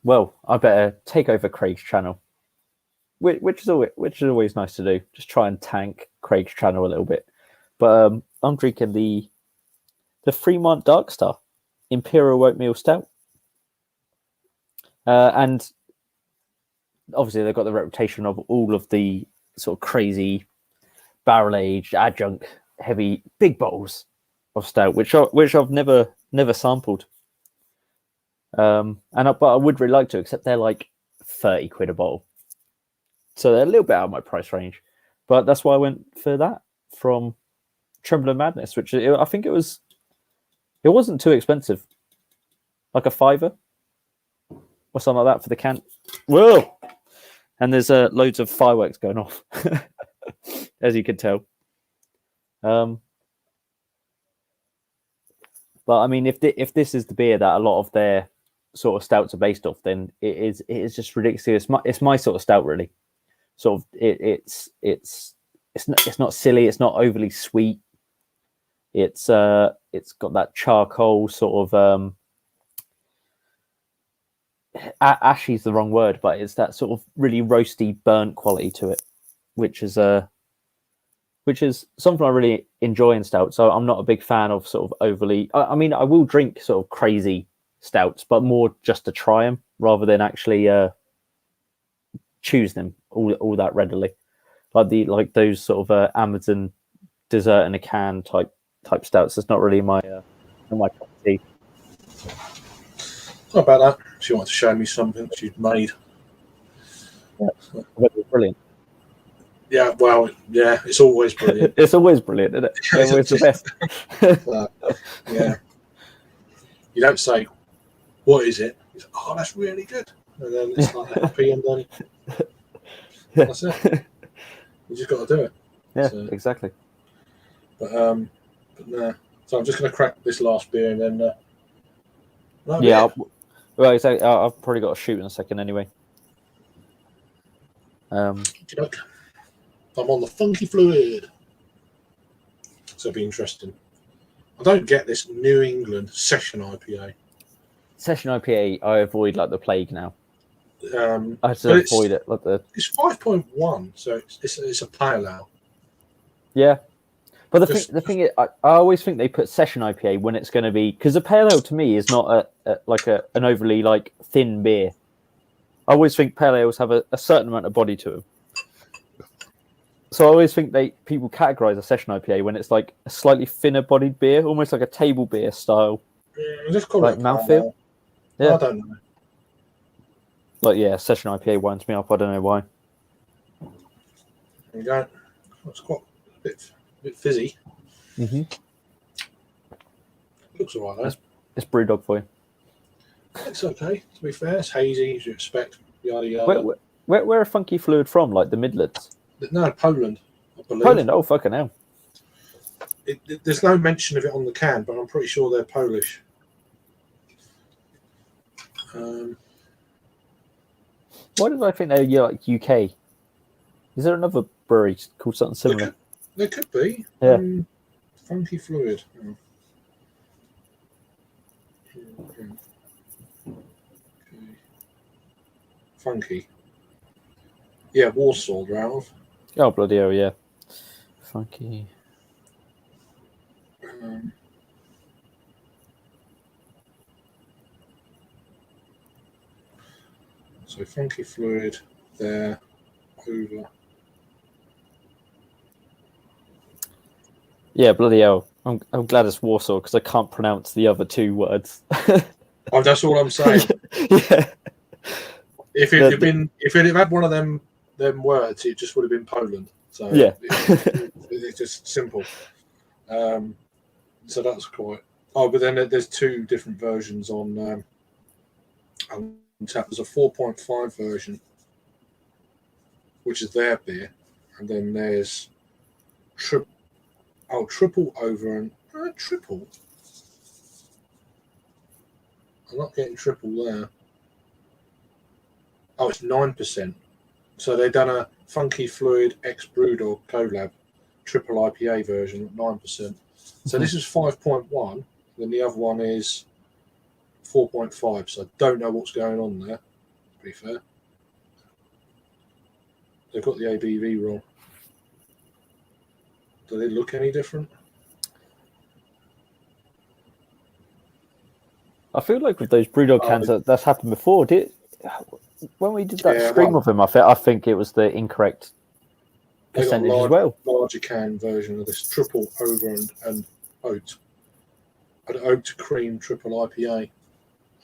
B: Well, I better take over Craig's channel which is always nice to do. Just try and tank Craig's channel a little bit. But I'm drinking the Fremont Dark Star Imperial Oatmeal Stout, and obviously they've got the reputation of all of the sort of crazy barrel aged adjunct heavy big bottles of stout, which I've never sampled. But I would really like to, except they're like 30 quid a bottle, so they're a little bit out of my price range. But that's why I went for that from Trembling Madness, which I think it wasn't too expensive, like a £5 or something like that for the can. Whoa! And there's loads of fireworks going off, as you can tell. But I mean, if this is the beer that a lot of their sort of stouts are based off, then it is just ridiculous. It's my sort of stout, really. Sort of it's not silly. It's not overly sweet. It's got that charcoal sort of ashy is the wrong word, but it's that sort of really roasty, burnt quality to it, which is something I really enjoy in stout. So I'm not a big fan of sort of overly. I mean, I will drink sort of crazy stouts, but more just to try them rather than actually choose them all that readily. Like those sort of Amazon dessert in a can type stouts. That's not really my cup of tea.
A: How about that? She wanted to show me something she'd made.
B: Yeah, brilliant.
A: Yeah, well, yeah, it's always brilliant.
B: It's always brilliant, isn't it? It's always the best.
A: Yeah. You don't say, what is it? You say, oh, that's really good. And then it's like happy, and then that's it. You just got to do it.
B: Yeah, so, exactly.
A: But no. So I'm just going to crack this last beer and then.
B: Well, exactly. I've probably got to shoot in a second anyway.
A: I'm on the funky fluid, so it'll be interesting. I don't get this New England session IPA.
B: Session IPA, I avoid like the plague now. I have to avoid it. Like
A: it's 5.1, so it's a pale ale.
B: Yeah, but the thing is, I always think they put session IPA when it's going to be, because a pale ale to me is not an overly like thin beer. I always think pale ales have a certain amount of body to them. So I always think people categorize a session IPA when it's like a slightly thinner bodied beer, almost like a table beer style.
A: Yeah, just call
B: like
A: it
B: mouthfeel.
A: Yeah, I don't know.
B: Like session IPA winds me up. I don't know why.
A: There you go. It's quite a bit fizzy.
B: Mm-hmm.
A: Looks all right though.
B: It's Brewdog for you.
A: It's okay. To be fair, it's hazy as you expect. Yada yada.
B: Where are Funky Fluid from? Like the Midlands?
A: No, Poland. I believe.
B: Poland. Oh fucking hell.
A: There's no mention of it on the can, but I'm pretty sure they're Polish.
B: Why did I think they were like UK? Is there another brewery called something similar?
A: There could be.
B: Yeah.
A: Funky Fluid. Funky. Yeah, Warsaw, Ralph.
B: Oh bloody hell, yeah. Funky.
A: So Funky Fluid there, over.
B: Yeah, bloody hell. I'm glad it's Warsaw because I can't pronounce the other two words.
A: Oh, that's all I'm saying.
B: Yeah.
A: If it had had one of them words, it just would have been Poland. So
B: yeah,
A: it's just simple. So that's quite. Oh, but then there's two different versions on tap. There's a 4.5 version, which is their beer, and then there's triple over and triple. I'm not getting triple there. Oh, it's 9%. So they've done a Funky Fluid X Brewdog collab triple IPA version at 9%. So this is 5.1, then the other one is 4.5. So I don't know what's going on there, to be fair. They've got the ABV wrong. Do they look any different?
B: I feel like with those Brewdog cans, that's happened before. When we did that stream of them, I think it was the incorrect percentage as well.
A: Larger can version of this triple over and oat. An oat cream triple IPA.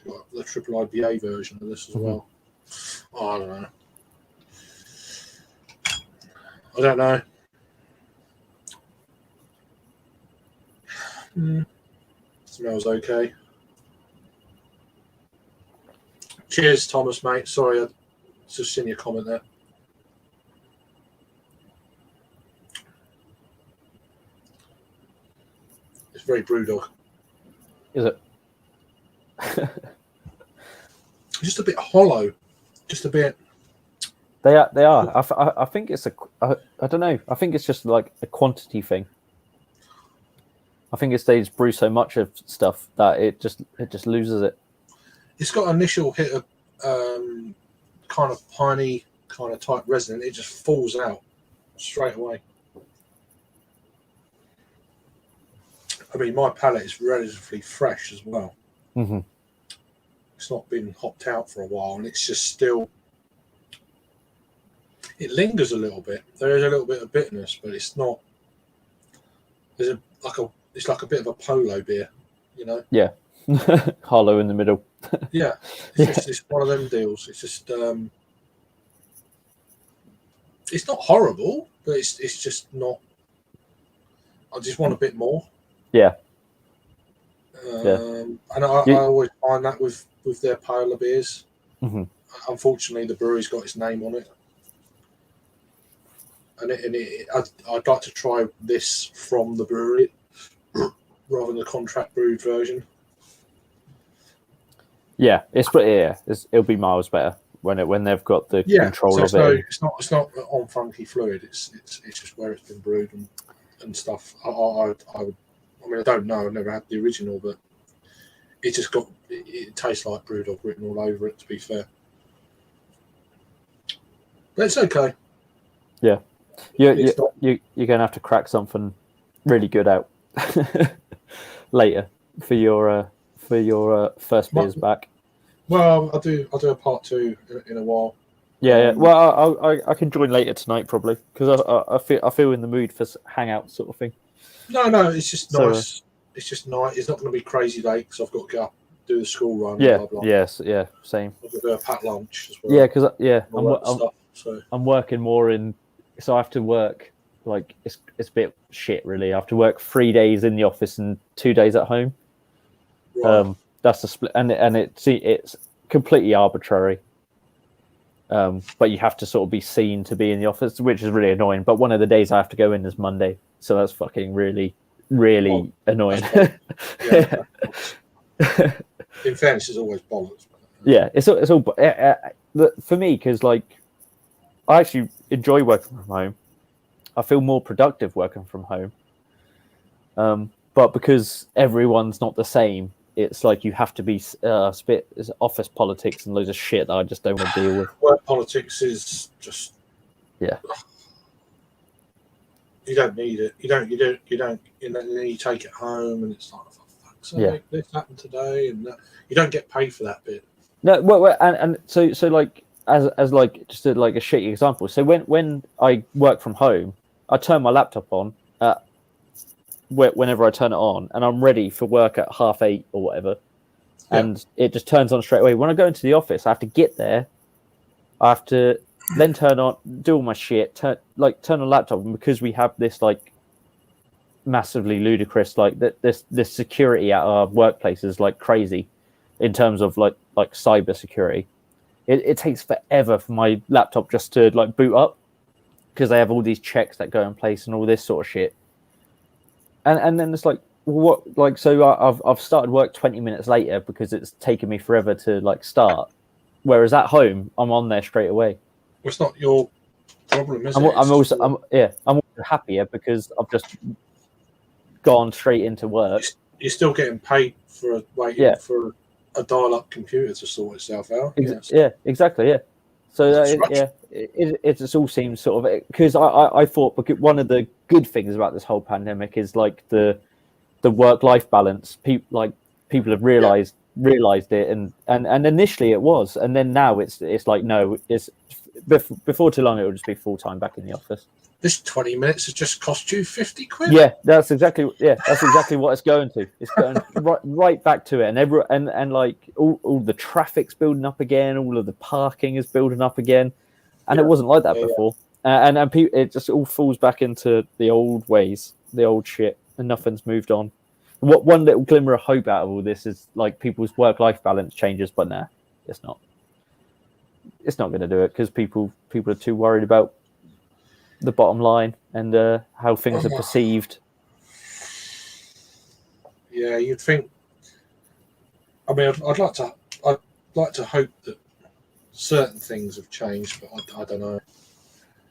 A: Got the triple IPA version of this as well. Oh, I don't know. Smells okay. Cheers, Thomas, mate. Sorry, I just seen your comment there. It's very Brewdog.
B: Is it?
A: Just a bit hollow. Just a bit.
B: They are. I think it's I don't know. I think it's just like a quantity thing. I think it's they just brew so much of stuff that it just loses it.
A: It's got an initial hit of kind of piney, kind of type resin. It just falls out straight away. I mean, my palate is relatively fresh as well.
B: Mm-hmm.
A: It's not been hopped out for a while, and it's just still. It lingers a little bit. There is a little bit of bitterness, but it's not. It's like a bit of a polo beer, you know.
B: Yeah, hollow in the middle.
A: Yeah, it's one of them deals. It's just it's not horrible, but it's just not. I just want a bit more.
B: Yeah.
A: And I always find that with their polar beers.
B: Mm-hmm.
A: Unfortunately, the brewery's got its name on it, and I'd like to try this from the brewery rather than the contract brewed version.
B: Yeah, it'll be miles better when they've got the control of it.
A: It's not on funky fluid. It's just where it's been brewed and stuff. I mean, I don't know. I've never had the original, but it just it tastes like Brewdog written all over it. To be fair, but it's okay.
B: Yeah, you're gonna have to crack something really good out later for your first beers back.
A: Well, I'll do a part 2 in a while.
B: Yeah. Well, I can join later tonight probably because I feel in the mood for hangout sort of thing.
A: No, it's just nice. It's just nice. It's not going to be crazy late because I've got to go up, do the school run.
B: Yeah.
A: Blah, blah.
B: Yes. Yeah. Same.
A: I've got to do a packed lunch as well.
B: Yeah, because I'm working more in, so I have to work like it's a bit shit really. I have to work 3 days in the office and 2 days at home. Right. That's the split, and it's completely arbitrary. But you have to sort of be seen to be in the office, which is really annoying. But one of the days I have to go in is Monday, so that's fucking really, really annoying.
A: Yeah. In fairness, it's always bollocks.
B: Yeah, it's all for me because like I actually enjoy working from home. I feel more productive working from home. But because everyone's not the same, it's like you have to be spit office politics and loads of shit that I just don't want to deal with.
A: Work politics is just
B: you
A: don't need it. You don't. And then you take it home, and it's like, for fuck's sake, this happened today, and that. You don't get paid for that bit.
B: No, well, and so like as like just a shitty example. So when I work from home, I turn my laptop on whenever I turn it on, and I'm ready for work at 8:30 or whatever, and it just turns on straight away. When I go into the office, I have to get there. I have to then turn on, do all my shit, turn on the laptop, and because we have this like massively ludicrous like this security at our workplace is like crazy in terms of like cyber security. It takes forever for my laptop just to like boot up because they have all these checks that go in place and all this sort of shit. And then it's like, what? Like, so I've started work 20 minutes later because it's taken me forever to like start. Whereas at home, I'm on there straight away.
A: Well, it's not your problem, is it?
B: I'm also happier because I've just gone straight into work.
A: You're still getting paid for waiting for a dial-up computer to sort itself out.
B: Yeah, exactly. Yeah. So it just all seems sort of, because I thought, because one of the good things about this whole pandemic is like the work-life balance. People have realized it, and initially it was, and then now it's like, no, it's before too long it will just be full-time back in the office.
A: This 20 minutes has just cost you 50 quid.
B: Yeah, that's exactly what it's going to. It's going right back to it, and like all the traffic's building up again, all of the parking is building up again, and it wasn't like that before. And it just all falls back into the old ways, the old shit, and nothing's moved on. What one little glimmer of hope out of all this is like people's work-life balance changes, but nah, it's not. It's not going to do it because people are too worried about the bottom line and how things are perceived.
A: Yeah, you'd think. I mean, I'd like to hope that certain things have changed, but I don't know.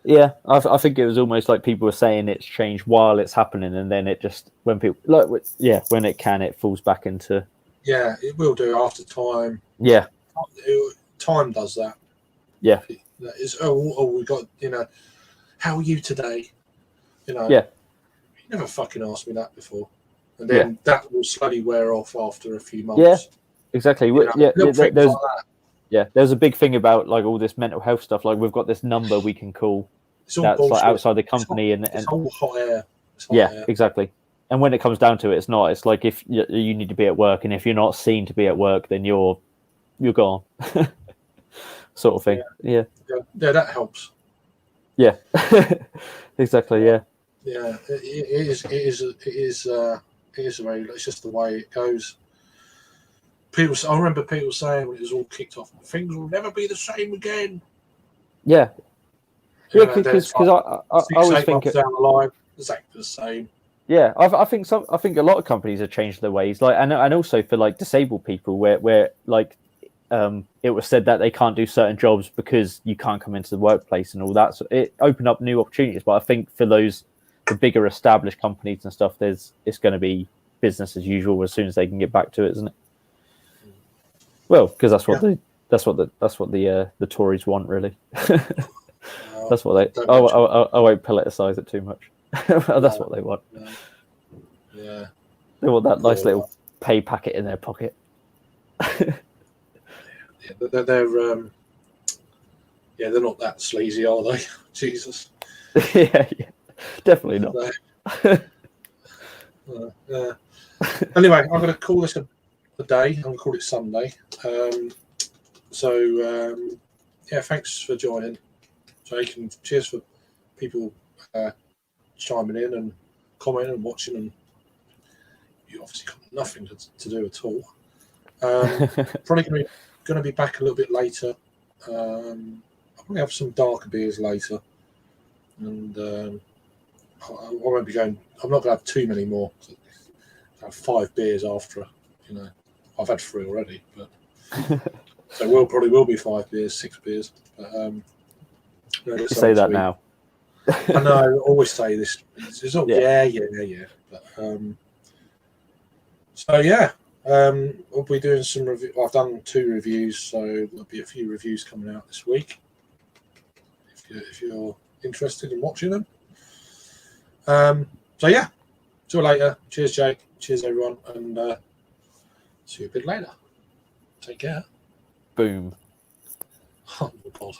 B: Yeah, I think it was almost like people were saying it's changed while it's happening, and then it just when it falls back into.
A: Yeah, it will do after time.
B: Yeah,
A: time does that.
B: Yeah,
A: that is. We got, how are you today?
B: Yeah,
A: you never fucking asked me that before, and then that will slowly wear off after a few months.
B: Yeah, exactly. There's a big thing about like all this mental health stuff. Like we've got this number we can call that's like outside the company,
A: it's all hot air.
B: Air. Exactly. And when it comes down to it, it's not. It's like if you need to be at work, and if you're not seen to be at work, then you're gone, sort of thing. Yeah,
A: that helps.
B: Yeah, exactly. Yeah.
A: Yeah, it is the way. It's just the way it goes. I remember people saying when it was all kicked off, things will never be the same again.
B: Yeah. Because I always think
A: down the line, exactly the same.
B: Yeah, I think a lot of companies have changed their ways, like and also for like disabled people, where like it was said that they can't do certain jobs because you can't come into the workplace and all that. So it opened up new opportunities. But I think for the bigger established companies and stuff, it's going to be business as usual as soon as they can get back to it, isn't it? Well, because that's what the Tories want, really. That's what they. I won't politicise it too much. That's what they want.
A: Yeah.
B: They want that nice little pay packet in their pocket.
A: They're not that sleazy, are they? Jesus.
B: yeah, definitely not.
A: Anyway, I'm going to call this a day. I'm going to call it Sunday. Thanks for joining, Jake, and cheers for people chiming in and commenting and watching. And you obviously got nothing to do at all. Probably going to be back a little bit later. I'll probably have some darker beers later, and I won't be going. I'm not going to have too many more. I'll have 5 beers after. I've had 3 already, but so probably will be 5 beers, 6 beers. But,
B: say that now.
A: I know. I always say this. It's all yeah. But, we'll be doing some review. I've done 2 reviews, so there'll be a few reviews coming out this week. If you're interested in watching them. See you later. Cheers, Jake. Cheers, everyone, and see you a bit later. Take care.
B: Boom.
A: Oh my God.